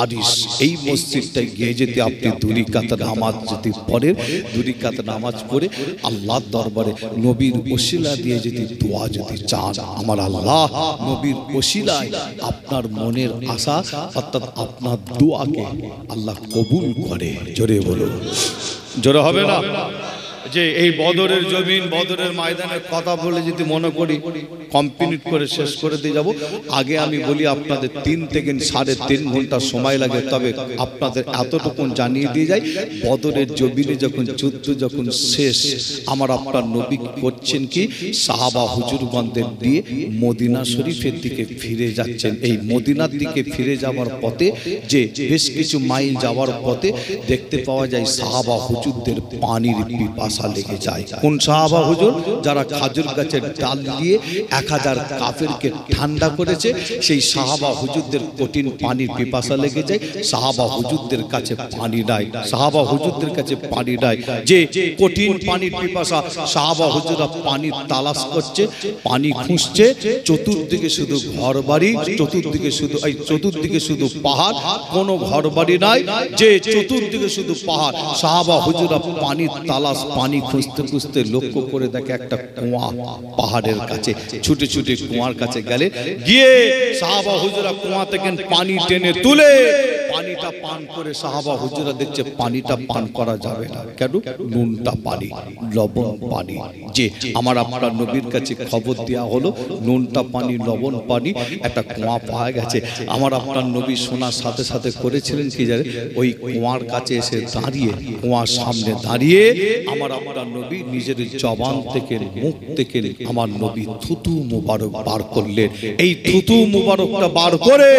আরিশ। এই মসজিদটায় গিয়ে যদি আপনি 2 রাকাত নামাজ যদি পড়েন, 2 রাকাত নামাজ পড়ে আল্লাহর দরবারে নবীর ওসিলা দিয়ে যদি দোয়া যদি চান, আমার আল্লাহ নবীর ওসিলায় আপনার মনের আশা অর্থাৎ আপনার দোয়াকে আল্লাহ কবুল করে। জোরে বলুন, জোরে হবে না? যে এই বদরের জমিন, বদরের ময়দানের কথা বলে যদি মনে করি কমপ্লিট করে শেষ করে দিয়ে যাব। আগে আমি বলি আপনাদের 3 থেকে 3.5 ঘন্টা সময় লাগে, তবে আপনাদের এতটুকু জানিয়ে দিয়ে যাই, বদরের জমিনে যখন যুদ্ধ যখন শেষ, আমার আপনার নবী করছেন কি, সাহাবা হুজুরগণদের দিয়ে মদিনা শরীফের দিকে ফিরে যাচ্ছেন। এই মদিনার দিকে ফিরে যাওয়ার পথে যে বেশ কিছু মাইল যাওয়ার পথে দেখতে পাওয়া যায় সাহাবা হুজুরদের পানির পিপাসা লেগে যায়। কোন সাহাবা হুজুর? যারা খাজুর গাছের ডাল দিয়ে 1000 কাফেরকে ঠান্ডা করেছে, সেই সাহাবা হুজুরদের কঠিন পানির পিপাসা লেগে যায়। সাহাবা হুজুরদের কাছে পানি নাই, সাহাবা হুজুরদের কাছে পানি নাই। যে কঠিন পানির পিপাসা, সাহাবা হুজুররা পানির তালাশ করছে, পানি খুঁজছে। চতুর্দিকে শুধু ঘরবাড়ি, চতুর্দিকে শুধু পাহাড়, কোনো ঘরবাড়ি নাই। যে চতুর্দিকে শুধু পাহাড়, সাহাবা হুজুররা পানির তালাশ, পানি খুঁজতে খুঁজতে লক্ষ্য করে দেখে একটা কুয়া পাহাড়ের কাছে। ছুটে ছুটে কুয়ার কাছে গেলে, গিয়ে সাহাবা হুজুরা কুয়া থেকে পানি টেনে তুলে পানিটা পান করে সাহাবা হুজুরা দেখছে পানিটা পান করা যাবে না। কেন? নুনটা পানি, লবণ পানি। যে আমার আপনার নবীর কাছে খবর দেওয়া হলো নুনটা পানি, লবণ পানি, একটা কুয়া পাওয়া গেছে। আমার আপনার নবী শোনার সাথে সাথে করেছিলেন কি জানেন? ওই কুয়ার কাছে এসে দাঁড়িয়ে, কুয়ার সামনে দাঁড়িয়ে আমার আপনার নবী নিজের জবান থেকে, মুখ থেকে আমার নবী থুতু মুবারক বার করলেন। এই থুতু মুবারকটা বার করে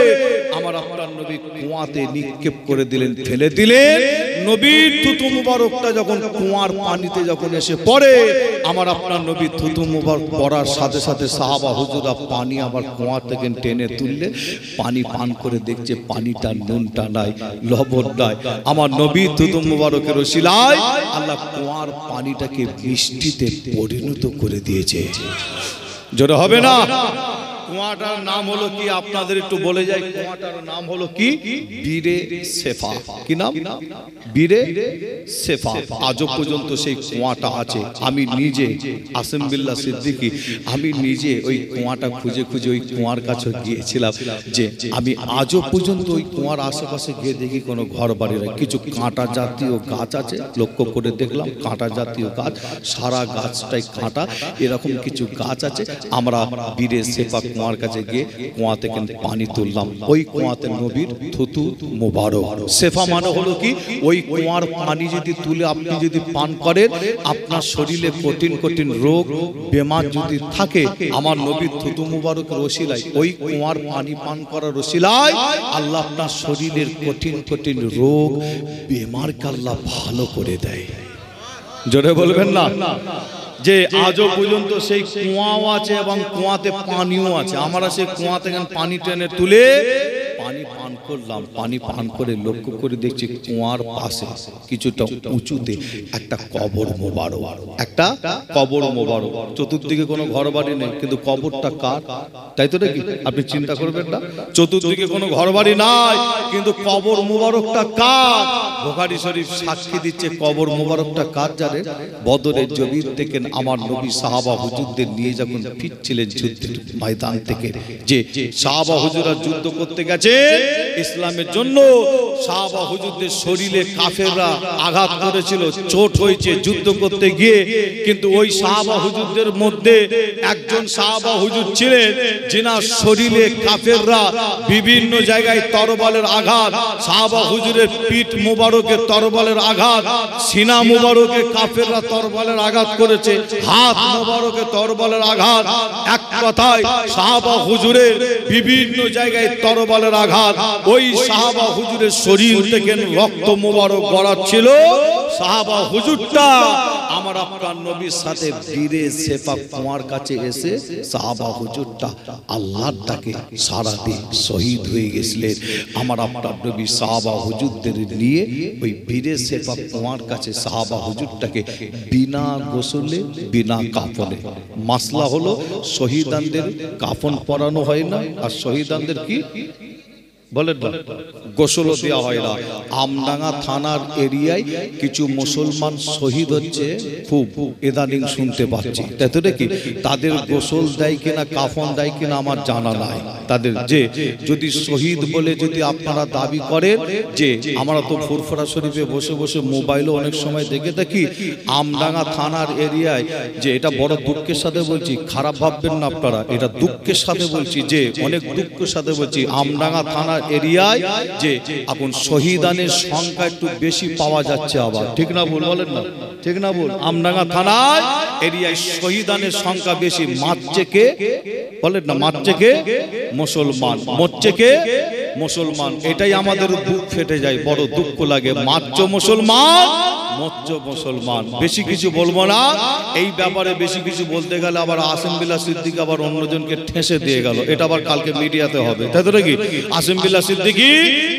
আমার আপনার নবী কুয়াতে নিক্ষেপ করে দিলেন, ফেলে দিলেন। নবীর থুতু মুবারকটা যখন কুয়ার পানিতে যখন এসে পড়ে, আমার আপনার নবী থুতু মুবারক পড়ার সাথে সাথে সাহাবা হুজুরা পানি আবার কুয়া থেকে টেনে তুললে, পানি পান করে দেখছে পানিটা নুনটা নাই, লবণ নাই। আমার নবী থুতু মুবারকের ওসিলায় আল্লাহ কুয়ার পানিটাকে মিষ্টিতে পরিণত করে দিয়েছে। জোরে হবে না? কুয়াটার নাম হলো কি? আপনাদের একটু বলে যাই, কুয়াটার নাম হলো কি? বীরে সেফা। কি নাম? বীরে সেফা। আজও পর্যন্ত সেই কুয়াটা আছে। আমি নিজে, আসিম বিল্লাহ সিদ্দিকী, আমি নিজে ওই কুয়াটা খুঁজে খুঁজে ওই কুয়ার কাছে গিয়েছিলাম। যে আমি আজও পর্যন্ত ওই কুয়ার আশেপাশে গিয়ে দেখি কোনো ঘর বাড়ি নেই। কিছু কাঁটা জাতীয় গাছ আছে, লক্ষ্য করে দেখলাম কাঁটা জাতীয় গাছ, সারা গাছটাই কাঁটা, এরকম কিছু গাছ আছে। আমরা বীরে সেফা কুয়ার কাছে গিয়ে কুয়া থেকে পানি তুললাম। ওই কুয়াতে নবীর থুতু মুবারক। সেফা মানে হলো কি? ওই কুয়ার পানি যদি তুলে আপনি যদি পান করেন, আপনার শরীরে কঠিন কঠিন রোগ বেমার যদি থাকে, আমার নবীর থুতু মুবারকের ওসিলায়, ওই কুয়ার পানি পান করার ওসিলায় আল্লাহ আপনার শরীরের কঠিন কঠিন রোগ বেমারকে আল্লাহ ভালো করে দেয়। জোরে বলবেন না? যে আজও পর্যন্ত সেই কুয়াও আছে এবং কুয়াতে পানিও আছে। আমরা সেই কুয়া থেকে পানি টেনে তুলে পানি পান করলাম। পানি পান করে লক্ষ্য করে দেখছি কুয়ার পাশে কিছুটা উঁচুতে একটা কবর মোবারক, একটা কবর মোবারক। চতুর্দিকে কোনো ঘর বাড়ি নেই, কিন্তু কবরটা কার? তাই তো নাকি? আপনি চিন্তা করবেন না, চতুর্দিকে কোনো ঘর বাড়ি নাই, কিন্তু কবর মোবারকটা কার? বুখারী শরীফ সাক্ষী দিচ্ছে কবর মোবারকটা কার জানে? বদরের জমিন থেকে আমার নবী সাহাবা হুজুরদের নিয়ে যখন ফিরছিলেন যুদ্ধের ময়দান থেকে, যে সাহাবা হুজুররা যুদ্ধ করতে গেছে ইসলামের জন্য, সাহাবা হুজুরদের শরীরে কাফেররা আঘাত করেছিল, চোট হয়েছে যুদ্ধ করতে গিয়ে। কিন্তু ওই সাহাবা হুজুরদের মধ্যে একজন সাহাবা হুজুর ছিলেন যিনার শরীরে কাফেররা বিভিন্ন জায়গায় তরবালের আঘাত, সাহাবা হুজুরের পিঠ মুবারকে তরবালের আঘাত, সিনা মুবারকে কাফেররা তরবালের আঘাত করেছে, হাত মুবারকে তরবালের আঘাত। এক কথায় সাহাবা হুজুরের বিভিন্ন জায়গায় তরবালের আঘাত। ওই সাহাবা হুজুরের শরীর থেকে রক্ত মোবারক গড়াচ্ছিল, সাহাবা হুজুরটা আমার আপনার নবীর সাথে বীরে সেপা কুয়ার কাছে এসে সাহাবা হুজুরটা আল্লাহর ডাকে সারা দিয়ে শহীদ হয়ে গেছিলেন। আমার আপনার নবী সাহাবা হুজুরদের নিয়ে ওই বীরে সেপা কুয়ার কাছে সাহাবা হুজুরটাকে বিনা গোসলে বিনা কাফনে, মাসলা হলো শহীদানদের কাফন পরানো হয় না, আর শহীদানদের কি বলেন না গোসলও দেওয়া হয় না। আমডাঙ্গা থানার এরিয়ায় কিছু মুসলমান শহীদ হচ্ছে, খুব ইদানিং শুনতে পাচ্ছি, তাই তো নাকি তাদের গোসল দেয় কিনা কাফন দেয় কিনা আমার জানা নাই। তাদের যে যদি শহীদ বলে যদি আপনারা দাবি করেন, যে আমরা তো ফুরফুরা শরীফে বসে বসে মোবাইলে অনেক সময় দেখে থাকি আমডাঙ্গা থানার এরিয়ায়, যে এটা বড় দুঃখের সাথে বলছি, খারাপ ভাববেন না আপনারা, এটা দুঃখের সাথে বলছি, যে অনেক দুঃখের সাথে বলছি, আমডাঙ্গা থানার এরিয়ায় যে এখন শহীদানের সংখ্যা একটু বেশি পাওয়া যাচ্ছে। আবার ঠিক না ভুল বলেন না, ঠিক না ভুল? আমডাঙ্গা থানার এরিয়ায় শহীদানের সংখ্যা বেশি। মারছে কে বলেন না, মারছে কে? মুসলমান। মরছে কে? মুসলমান। এটাই আমাদের বুক ফেটে যায়, বড় দুঃখ লাগে। মারছে মুসলমান, মরছে মুসলমান। বেশি কিছু বলবো না এই ব্যাপারে, বেশি কিছু বলতে গেলে আবার আসিম বিল্লাহ সিদ্দিকী আবার অন্যজনকে ঠেসে দিয়ে গেল, এটা আবার কালকে মিডিয়াতে হবে, তাই তো নাকি? আসিম বিল্লাহ সিদ্দিকী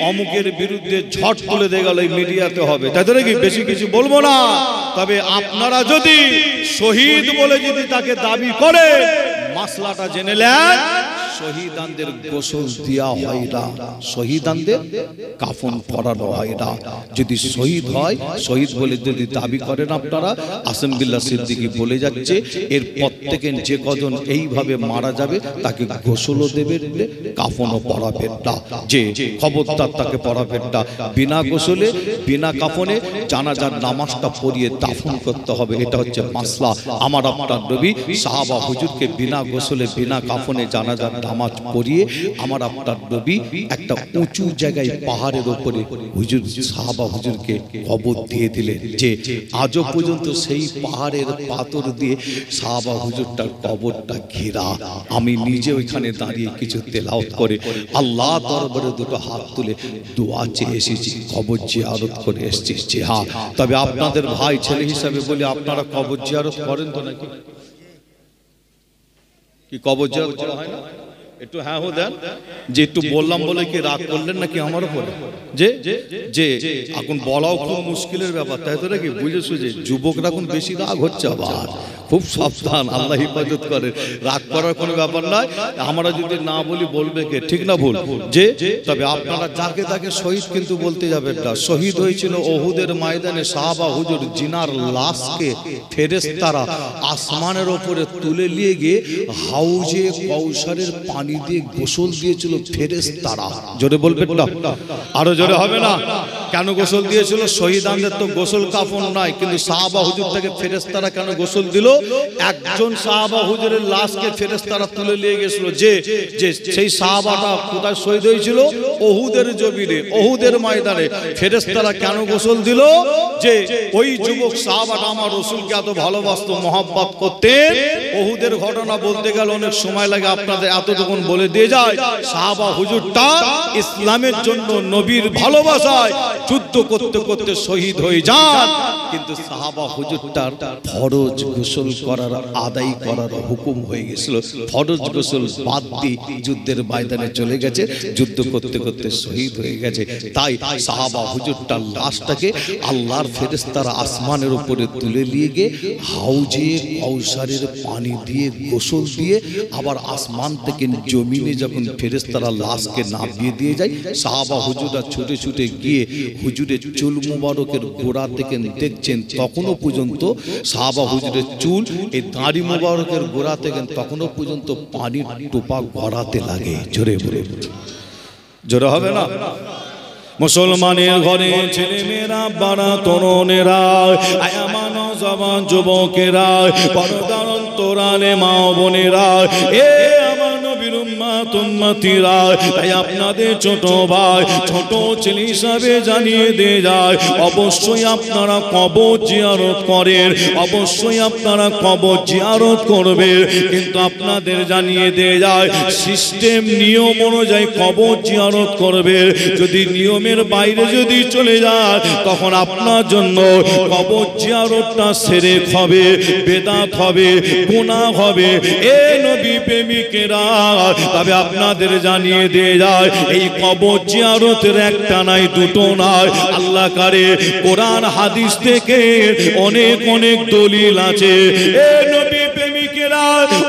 অমুকের বিরুদ্ধে ঝড় তুলে দিয়ে গেল, এই মিডিয়াতে হবে, তাই তো নাকি? বেশি কিছু বলবো না। তবে আপনারা যদি শহীদ বলে যদি তাকে দাবি করে, মাসলাটা জেনে নেন, শহীদানদের গোসল দেওয়া হয় না, শহীদানদের কাফন পরানো হয় না। যদি শহীদ হয়, শহীদ বলে যদি দাবি করেন আপনারা, আসিম বিল্লাহ সিদ্দিকী বলে যাচ্ছে এর প্রত্যেকে যে কজন এইভাবে মারা যাবে তাকে গোসলও দেবেন, কাফনও পরাবেন না, যে খবরদার তাকে পরাবেন না। বিনা গোসলে বিনা কাফনে জানাজার নামাজটা পড়িয়ে দাফন করতে হবে, এটা হচ্ছে মাসলা। আমার আপনার নবী সাহাবা হুজুরকে বিনা গোসলে বিনা কাফনে জানাজার নামাজ পড়িয়ে আমার আপনার নবী একটা উঁচু জায়গায় পাহাড়ের উপরে হুজুর সাহাবা হুজুরকে কবর দিয়ে দিলেন, যে আজও পর্যন্ত সেই পাহাড়ের পাথর দিয়ে সাহাবা হুজুরটার কবরটা ঘেরা। আমি নিজে ওইখানে দাঁড়িয়ে কিছু তেলাওয়াত করে আল্লাহ দরবারে দুটো হাত তুলে দোয়া চেয়ে এসেছি, কবর জিয়ারত করে এসেছি। হ্যাঁ, তবে আপনাদের ভাই ছেলে হিসাবে বলি, আপনারা কবর জিয়ারত করেন তো নাকি? কি কবর জিয়ারত করা হয় না? একটু হ্যাঁ হো দেন, যে একটু বললাম বলে কি রাগ করলেন নাকি আমার উপরে? যে যে এখন বলাও খুব মুশকিলের ব্যাপার, তাই তো নাকি? বুঝেছো যে যুবকরা এখন বেশি রাগ হচ্ছে, আবার খুব সাবধান, আল্লাহ হিফাজত করে। রাগ করার কোনো ব্যাপার নয়, আমরা যদি না বলি বলবে কে, ঠিক না ভুল? যে তবে আপনারা যাকে তাকে শহীদ কিন্তু বলতে যাবেন না। শহীদ হয়েছিল ওহুদের ময়দানে সাহাবা হুজুর, জিনার লাশকে ফেরেশতারা আসমানের ওপরে তুলে নিয়ে গিয়ে হাউজে কাউসারের পানি দিয়ে গোসল দিয়েছিল ফেরেশতারা। জোরে বলবেন না, আরো জোরে হবে না? কেন গোসল দিয়েছিল? শহীদানদের তো গোসল কাফন নাই, কিন্তু সাহাবা হুজুরটাকে ফেরেশতারা কেন গোসল দিল? একজন সাহাবা হুজুরের লাশকে ফেরেশতারা তুলে নিয়ে গেছিল, যে সেই সাহাবাটা কোথায় শহীদ হয়েছিল? ওহুদের জমিনে, ওহুদের ময়দানে। ফেরেশতারা কেন গোসল দিল? যে ওই যুবক সাহাবাটা আমার রাসূলকে এত ভালোবাসতো, মহব্বত করতেন। ওহুদের ঘটনা বলতে গেলে অনেক সময় লাগে, আপনাদের এতটুকুন বলে দিয়ে যায়, সাহাবা হুজুরটা ইসলামের জন্য নবীর ভালোবাসায় যুদ্ধ করতে করতে শহীদ হয়ে যান, কিন্তু সাহাবা হুজুরটার ফরজ গোসল করার আদায় করার হুকুম হয়ে গেছিল। ফরজ গোসল বাদ দিয়ে যুদ্ধের ময়দানে চলে গেছে, যুদ্ধ করতে করতে শহীদ হয়ে গেছে। তাই সাহাবা হুজুরটার লাশটাকে আল্লাহর ফেরেশতারা আসমানের উপরে তুলে নিয়ে গিয়ে হাউজে কাউসারের পানি দিয়ে গোসল দিয়ে আবার আসমান থেকে জমিনে যখন ফেরেশতারা লাশকে নামিয়ে দিয়ে যায়, সাহাবা হুজুররা ছুটে ছুটে গিয়ে হুজুরের চুল মুবারকের গোড়া থেকে দেখছেন, তখনও পর্যন্ত সাহাবা হুজুরের চুল এই দাড়ি মুবারকের গোড়া থেকে তখনও পর্যন্ত পানির টোপা গড়াতে লাগে। জোরে বলে, জোরে হবে না? মুসলমানের ঘরে ছেলে মেয়েরা, বাড়া তরুণেরা, আয়ামান জওয়ান যুবকেরা, পর্দার অন্তরালে মা বোনেরা, এ আমার নবীর উম্মত উম্মতিরা, তাই আপনাদের ছোট ভাই ছোট ছেলে হিসাবে জানিয়ে দিয়ে যায়, অবশ্যই আপনারা কবর জিয়ারত করেন, অবশ্যই আপনারা কবর জিয়ারত করবেন। কিন্তু আপনাদের জানিয়ে দিয়ে যায় সিস্টেম নিয়ম অনুযায়ী কবর জিয়ারত করবে। যদি নিয়মের বাইরে যদি চলে যায় তখন আপনার জন্য কবর জিয়ারতটা শিরক হবে, বেদাত হবে, গুনাহ হবে। এ নবী প্রেমিকেরা, তবে আপনাদের জানিয়ে দিয়ে যায় এই কবর জিয়ারতের একটা নাই দুটো নয়, আল্লাহ কারে কোরআন হাদিস থেকে অনেক অনেক দলিল আছে। এ নবী প্রেমিকেরা,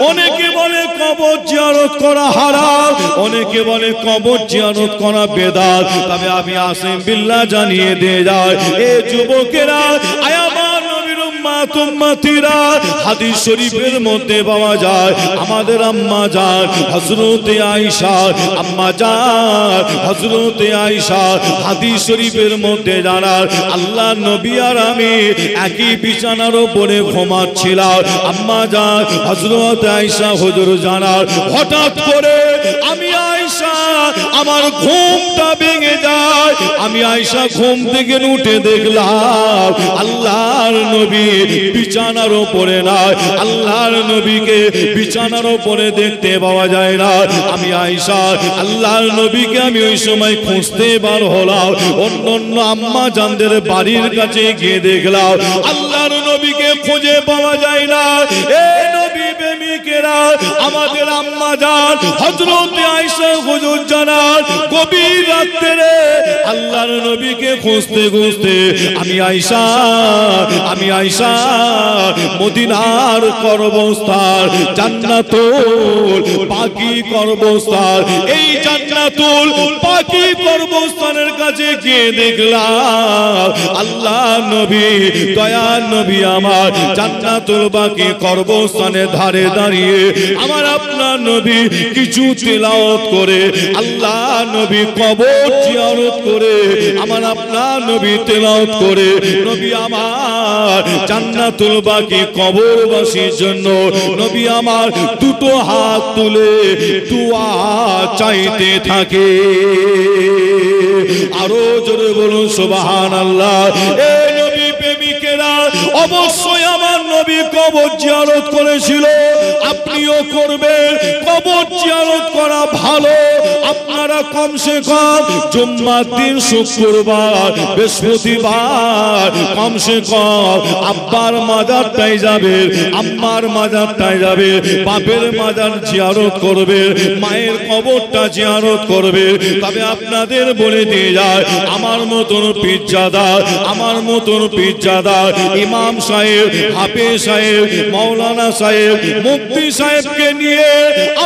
অনেকে বলে কবর জিয়ারত করা হারাম, অনেকে বলে কবর জিয়ারত করা বেদাত। তবে আমি আসিম বিল্লাহ জানিয়ে দিয়ে যায় এ যুবকেরা, আমার নবীর উম্মত উম্মতিরা, হাদিস শরীফের মধ্যে পাওয়া যায় আমাদের আম্মা জান হযরতে আয়েশা, আম্মা জান হযরতে আয়েশা হাদিস শরীফের মধ্যে জানার আল্লাহ নবী আর আমি একই বিছানার উপরে ঘুমাচ্ছিলাম। আম্মা জান হযরতে আয়েশা হুজুর জানার হঠাৎ করে আমি আয়েশা আমার ঘুমটা ভেঙে যায়। আমি আয়েশা ঘুম থেকে উঠে দেখলাম আল্লাহর নবী বিছানার উপরে নাই, আল্লাহর নবীকে বিছানার উপরে দেখতে পাওয়া যায় না। আমি আয়েশা আল্লাহর নবীকে আমি ওই সময় খুঁজতে বার হলাম, অন্য আম্মা জানদের বাড়ির কাছে গিয়ে দেখলাম আল্লাহর নবীকে খুঁজে পাওয়া যায় না। এই নবী প্রেমিকেরা, আমাদের আম্মা জান হযরতে আয়েশা হুজুর জানার গভীর রাত্রে আল্লাহর নবীকে খুঁজতে খুঁজতে আমি আয়েশা মদিনার কর্মস্থান জান্নাতুল বাকি কর্মস্থান, এই জান্নাতুল বাকি কর্মস্থানের কাছে গিয়ে দেখলাম আল্লাহ নবী দয়ার নবী আমার জান্নাতুল বাকি কর্মস্থানের ধারে দাঁড়িয়ে আমার আপনার নবী কিছু তেলাওয়াত করে, আল্লাহ নবী কবর জিয়ারত করে, আমার আপনার নবী তেলাওয়াত করে নবী আমার জান্নাতুল বাকি কবরবাসীর জন্য নবী আমার দুটো হাত তুলে দোয়া চাইতে থাকে। আরো জোরে বলুন সুবহানাল্লাহ। এই নবী প্রেমিকেরা, অবশ্যই আমার নবী কবর জিয়ারত করেছিল, আপনিও করবেন। কবর জিয়ারত করা ভালো। আপনারা কমসে কম জুম্মার দিন, শুক্রবার, বৃহস্পতিবার কমসে কম আব্বার মাজারটাই যাবে, আম্মার মাজারটাই যাবে, বাপের মাজার জিয়ারত করবে, মায়ের কবরটা জিয়ারত করবে। তবে আপনাদের বলে দিয়ে যায় আমার মতন পীরজাদা, আমার মতন পীরজাদা ইমাম সাহেব, হাফেজ সাহেব, মাওলানা সাহেব, মুফতি সাহেবকে নিয়ে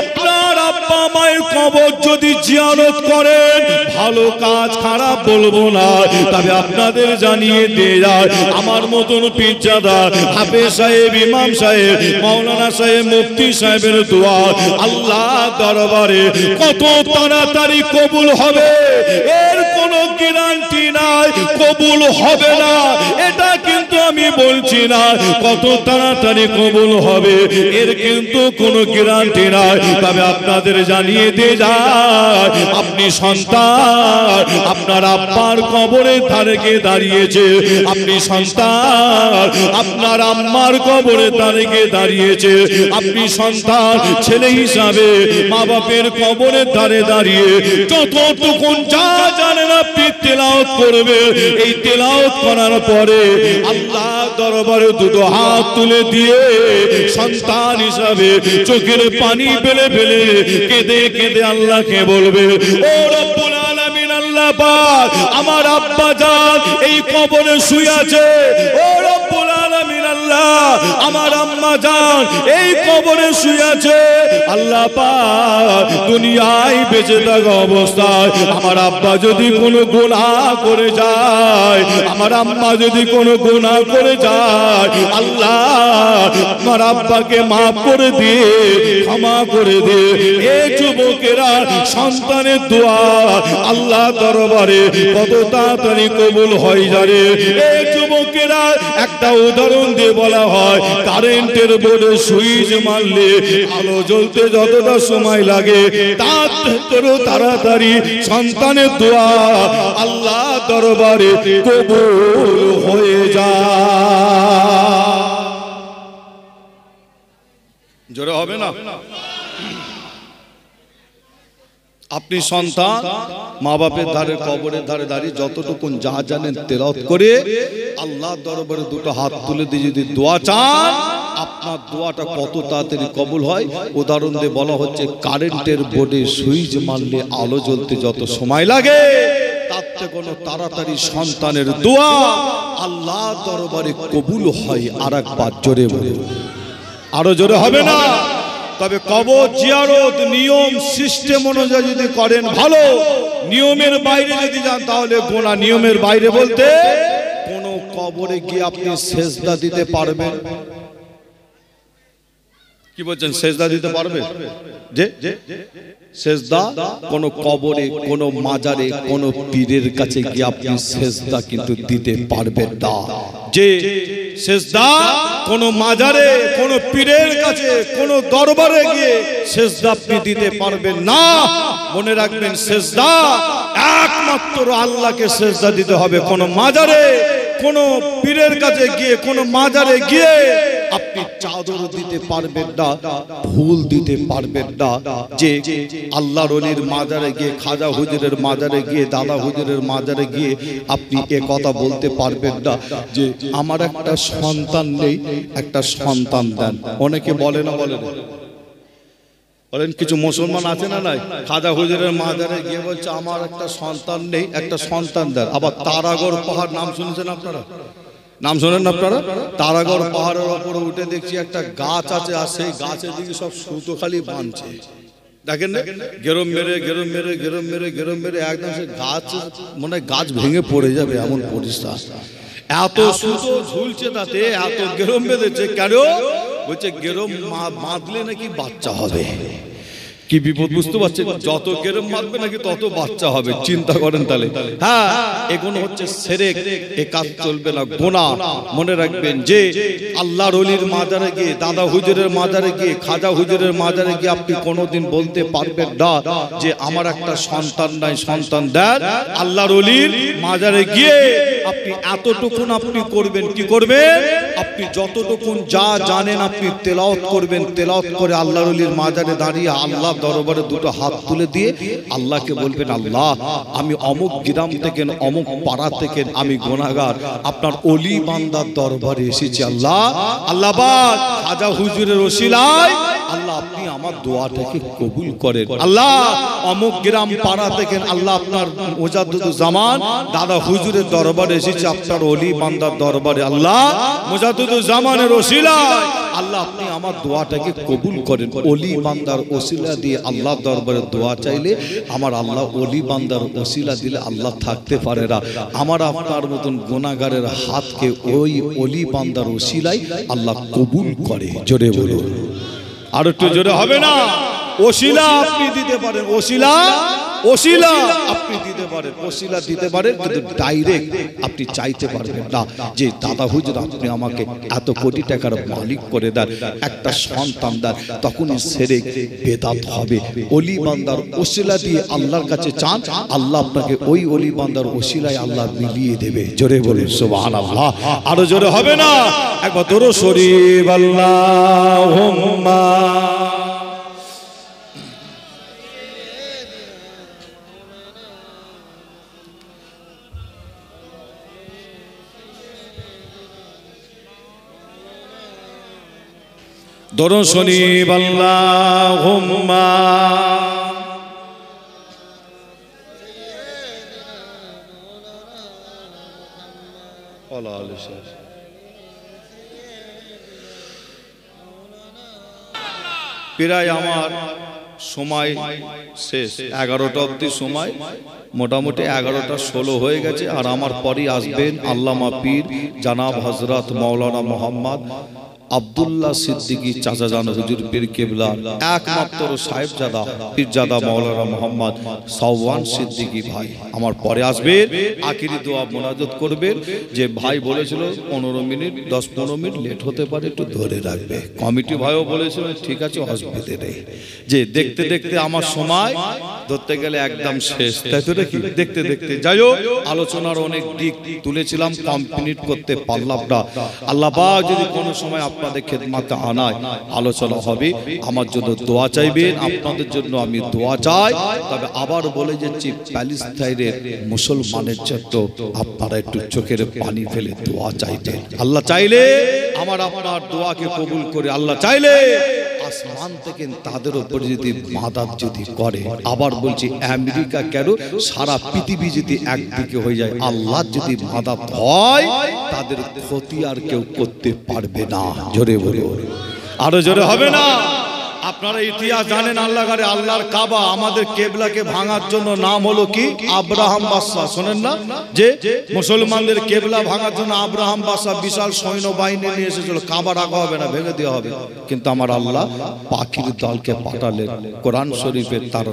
আপনার আব্বা মায়ের কবর যদি জিয়ারত করেন, ভালো কাজ খারাপ বলবো না, তবে আপনাদের জানিয়ে দিয়ে যায় আমার মতন পীরজাদা, হাফেজ সাহেব, ইমাম সাহেব, মাওলানা সাহেব, মুফতি সাহেবের দোয়া আল্লাহ দরবারে কত তাড়াতাড়ি কবুল হবে এর কোনো গ্যারান্টি নাই। কবুল হবে না এটা কিন্তু আমি বলছি না, কত তাড়াতাড়ি কবুল হবে এর কিন্তু কোনো গ্যারান্টি নাই। তবে আপনাদের জানিয়ে দিয়ে যায় আপনি সন্তান আপনার আব্বার কবরের ধারে গিয়ে দাঁড়িয়েছে, আপনি সন্তান আপনার আম্মার কবরের ধারে গিয়ে দাঁড়িয়েছে, আপনি সন্তান ছেলে হিসাবে মা বাপের কবরের ধারে দাঁড়িয়ে যতটুকুন যা জানেন আপনি তেলাওয়াত করবে। এই তেলাওয়াত করার পরে আল্লাহ দরবারে দুটো হাত তুলে দিয়ে সন্তান হিসাবে চোখের পানি ফেলে ফেলে কেঁদে কেঁদে আল্লাহকে বলবে, ও রব্বুল আলামিন, আল্লাহ পাক আমার আব্বা জান এই কবরে শুয়ে আছে, ও রব্বুল আলামিন আল্লাহ আমার আম্মা জান এই কবরে শুয়ে আছে। আল্লাহ পাক দুনিয়ায় বেঁচে থাকা অবস্থায় আমার আব্বা যদি কোনো গুনাহ করে যায়, আমার আম্মা যদি কোনো গুনাহ করে যায়, আল্লাহ আমার আব্বাকে মাফ করে দিয়ে ক্ষমা করে দিয়ে। এই যুবকেরা সন্তানের দোয়া আল্লাহ দরবারে কত তাড়াতাড়ি কবুল হয় জানে। এই যুবকেরা এক একটা উদাহরণ দিয়ে বলা হয় কারেন্টের বোর্ডে সুইচ মারলে আলো জ্বলতে যতটা সময় লাগে তার থেকেও তাড়াতাড়ি সন্তানের দোয়া আল্লাহ দরবারে কবুল হয়ে যায়। জোরে হবে না? আপনি সন্তান মা বাপের ধারে কবরের ধারে দাঁড়িয়ে যতটুকুন যা জানেন তেলাওয়াত করে আল্লাহ দরবারে দুটো হাত তুলে দিয়ে যদি দোয়া চান আপনার দোয়াটা কত তাড়াতাড়ি কবুল হয় উদাহরণ দিয়ে বলা হচ্ছে কারেন্টের বোর্ডে সুইচ মারলে আলো জ্বলতে যত সময় লাগে তার থেকে কোনো তাড়াতাড়ি সন্তানের দোয়া আল্লাহ দরবারে কবুল হয়। আর একবার জোরে বলে, আরো জোরে হবে না? তবে কবর জিয়ারত নিয়ম সিস্টেম অনুযায়ী যদি করেন ভালো, নিয়মের বাইরে যদি যান তাহলে গোনা। নিয়মের বাইরে বলতে কোন কবরে গিয়ে আপনি সেজদা দিতে পারবেন? কি বলছেন, সেজদা দিতে পারবেন? যে সেজদা কোন কবরে, কোন মাজারে, কোন পীরের কাছে গিয়ে আপনি সেজদা কিন্তু দিতে পারবেন না। যে সেজদা কোন মাজারে, কোন পীরের কাছে, কোন দরবারে গিয়ে সেজদা আপনি দিতে পারবেন না। মনে রাখবেন, সেজদা একমাত্র আল্লাহকে সেজদা দিতে হবে। কোন মাজারে, কোন পীরের কাছে গিয়ে, কোন মাজারে গিয়ে আপনি চাদর দিতে পারবেন না, ফুল দিতে পারবেন না। যে আল্লাহর ওলির মাজারে গিয়ে, খাজা হুজুরের মাজারে গিয়ে, দাদা হুজুরের মাজারে গিয়ে আপনি এ কথা বলতে পারবেন না যে আমার একটা সন্তান নেই, একটা সন্তান দেন। অনেকে বলে না, বলে না, বলেন কিছু মুসলমান আছে না নাই, খাজা হুজুরের মাজারে গিয়ে বলছে আমার একটা সন্তান নেই, একটা সন্তান দেন। আবার তারাগড় পাহাড় নাম শুনছেন আপনারা? নাম শোনেন না আপনারা? তারাগড় পাহাড়ের উপরে উঠে দেখছি একটা গাছ আছে, আর সেই গাছের দিকে সব সুতো খালি বাঁধছে। দেখেন না, গেরম মেরে গেরম মেরে গেরম মেরে গেরম মেরে একদম সে গাছ মনে হয় গাছ ভেঙে পড়ে যাবে এমন পরিস্থিতি। এত সুতো ঝুলছে তাতে, এত গেরম বেঁধেছে। কেন? বলছে গেরম বাঁধলে নাকি বাচ্চা হবে। কি বিপদ বুঝতে পারছেন? যত গেরম মারবে নাকি তত বাচ্চা হবে। চিন্তা করেন তাহলে। হ্যাঁ, এগুলো হচ্ছে শিরক, এ কাজ চলবে না, গুনাহ। মনে রাখবেন যে আল্লাহর ওলির মাজারে গিয়ে, দাদা হুজুরের মাজারে গিয়ে, খাজা হুজুরের মাজারে গিয়ে আপনি কোনোদিন বলতে পারবেন না যে আমার একটা সন্তান নাই, সন্তান দেন। আল্লাহর ওলির মাজারে গিয়ে আপনি এতটুকুন আপনি করবেন। কি করবেন? আপনি যতটুকুন যা জানেন আপনি তেলাওয়াত করবেন। তেলাওয়াত করে আল্লাহর ওলির মাজারে দাঁড়িয়ে আল্লাহ দরবারে দুটো হাত তুলে দিয়ে আল্লাহকে বলবেন, আল্লাহ আমি অমুক গ্রাম থেকে, অমুক পাড়া থেকে আমি গুনাহগার, আপনার ওলি বান্দার দরবারে এসেছি। আল্লাহ আল্লাহ পাক খাজা হুজুরের ওসিলায় আল্লাহ আপনি আমার দোয়াটাকে কবুল করেন। আল্লাহ অমুক গ্রাম পাড়া থেকে আল্লাহ আপনার মুজাদ্দুজ্জামান দাদা হুজুরের দরবারে এসেছি, আপনার ওলি বান্দার দরবারে। আল্লাহ মুজাদ্দুজ্জামানের ওসিলায় আল্লাহ আপনি আমার দোয়াটাকে কবুল করেন। ওলি বান্দার ওসিলা দিয়ে আল্লাহ দরবারে দোয়া চাইলে আমার আল্লাহ ওলি বান্দার ওসিলা দিলে আল্লাহ থাকতে পারে না। আমার আপনার মতন গুনাহগারের হাতকে ওই ওলি বান্দার ওসিলায় আল্লাহ কবুল করে। জোরে বলুন, আর একটু জোরে হবে না? ওসিলা আপনি দিতে পারেন, ওসিলা ওসিলা আপনি দিতে পারেন, ওসিলা দিতে পারেন, কিন্তু ডাইরেক্ট আপনি চাইতে পারবেন না যে দাদা হুজুর আপনি আমাকে এত কোটি টাকার মালিক করে দেন, একটা সন্তান দেন। তখনই শিরক বেদাত হবে। ওলি বান্দার ওসিলা দিয়ে আল্লাহর কাছে চান, আল্লাহ আপনাকে ওই ওলি বান্দার ওসিলায় আল্লাহ মিলিয়ে দেবে। জোরে বলুন সুবহানাল্লাহ, আরো জোরে হবে না? একবার দরুদ শরীফ আল্লাহুম্মা দরুদ শরীফ আল্লাহুম্মা প্রায় আমার সময় শেষ, 11টা অবধি সময়, মোটামুটি 11টা 16 হয়ে গেছে। আর আমার পরই আসবেন আল্লামা পীর জানাব হযরত মাওলানা মোহাম্মদ আব্দুল্লাহ সিদ্দিকী চাচা জান হুজুর পীর কেবলা একমাত্র সাহেবজাদা পীরজাদা মাওলানা মোহাম্মদ সাওয়ান সিদ্দিকী ভাই আমার পরে আসবেন, আখিরি দোয়া মোনাজাত করবেন। যে ভাই বলেছিল 15 মিনিট 10-15 মিনিট লেট হতে পারে, একটু ধরে রাখবে। কমিটি ভাইও বলেছিল ঠিক আছে, অসুবিধে নেই। যে দেখতে দেখতে আমার সময় ধরতে গেলে একদম শেষ, তাই তো নাকি? দেখতে দেখতে যাই হোক, আলোচনার অনেক দিক তুলেছিলাম, কমপ্লিট করতে পারলাম না। আল্লাহ পাক যদি কোনো সময় আপনাদের খেদমতে আনায় আলোচনা হবে, আমার জন্য দোয়া চাইবেন, আপনাদের জন্য আমি দোয়া চাই। তবে আবার বলে যাচ্ছি, প্যালেস্টাইনের মুসলমানের জন্য আপনারা একটু চোখের পানি ফেলে দোয়া চাইবেন। আল্লাহ চাইলে আমার আপনার দোয়াকে কবুল করে, আল্লাহ চাইলে আসমান থেকে তাদের উপর যদি মাদাত যদি করে, আবার বলছি আমেরিকা কেন সারা পৃথিবী যদি একদিকে হয়ে যায়, আল্লাহ যদি মাদাত হয় তাদের ক্ষতি আর কেউ করতে পারবে না। জোরে বলে, আরো জোরে হবে না? আপনারা ইতিহাস জানেন, আল্লাহর কাবা আমাদের কেবলাকে ভাঙার জন্য নাম হলো কি? আব্রাহাম বাদশা। শোনেন না যে মুসলমানদের কেবলা ভাঙার জন্য আব্রাহাম বাদশা বিশাল সৈন্যবাহিনী নিয়ে এসেছিল। কাবা রাখা হবে না, ভেঙে দেওয়া হবে। কিন্তু আমার আল্লাহ পাখির দলকে পাঠালেন। কোরআন শরীফের তার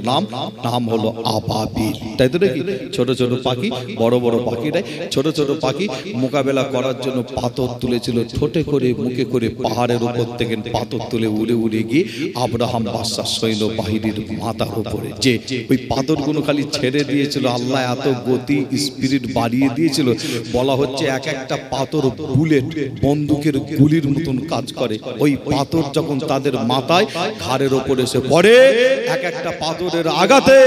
নাম হলো আবাবিল, তাই তো নাকি? ছোট ছোট পাখি, বড় বড় পাখি নাই, ছোট ছোট পাখি মোকাবেলা করার জন্য পাথর তুলেছিল, ঠোঁটে করে মুখে করে পাহাড়ের উপর থেকে পাথর তুলে উড়ে উড়ে গিয়ে আব্রাহাম বাদশার সৈন্য বাহিনীর মাথার উপরে যে ওই পাথরগুলো খালি ছেড়ে দিয়েছিল, আল্লাহ এত গতি স্পিরিট বাড়িয়ে দিয়েছিল, বলা হচ্ছে এক একটা পাথর বুলেট বন্দুকের গুলির মতন কাজ করে। ওই পাথর যখন তাদের মাথায় ঘাড়ের উপরে এসে পড়ে, এক একটা পাথরের আঘাতে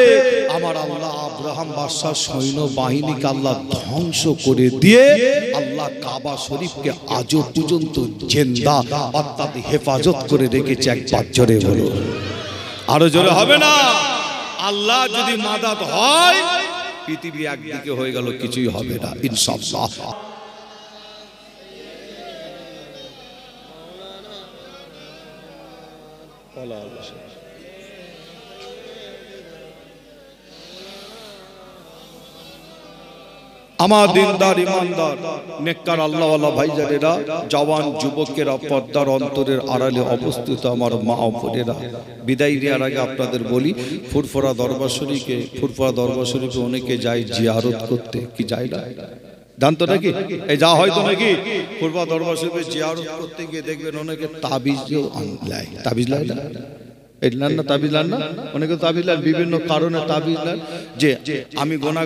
আমার আল্লাহ আব্রাহাম বাদশার সৈন্য বাহিনীকে আল্লাহ ধ্বংস করে দিয়ে আল্লাহ কাবা শরীফকে আজও পর্যন্ত জিন্দা অর্থাৎ হেফাজত করে রেখেছে। একবার জোরে বলো, আরো জোরে হবে না? আল্লাহ যদি মাদাত হয়, পৃথিবী একদিকে হয়ে গেল, কিছুই হবে না ইনশাআল্লাহ। আমার দিনদার ইমানদার নেককার আল্লাহওয়ালা ভাইজানেরা, জওয়ান যুবকেরা, পর্দার অন্তরের আড়ালে অবস্থিত আমার মা ও বোনেরা, বিদায় দেওয়ার আগে আপনাদের বলি, ফুরফুরা দরবার শরীফে অনেকে যায় জিয়ারত করতে, কি যায় না? জানতো নাকি? এই যা হয়তো নাকি ফুরফুরা দরবার শরীফে জিয়ারত করতে গিয়ে দেখবেন অনেকে তাবিজও আনলায়। তাবিজ লাই না? এই লান না তাবিজ লান না? অনেকে তাবিজ লান, বিভিন্ন কারণে তাবিজ লান। যে আমি গোনা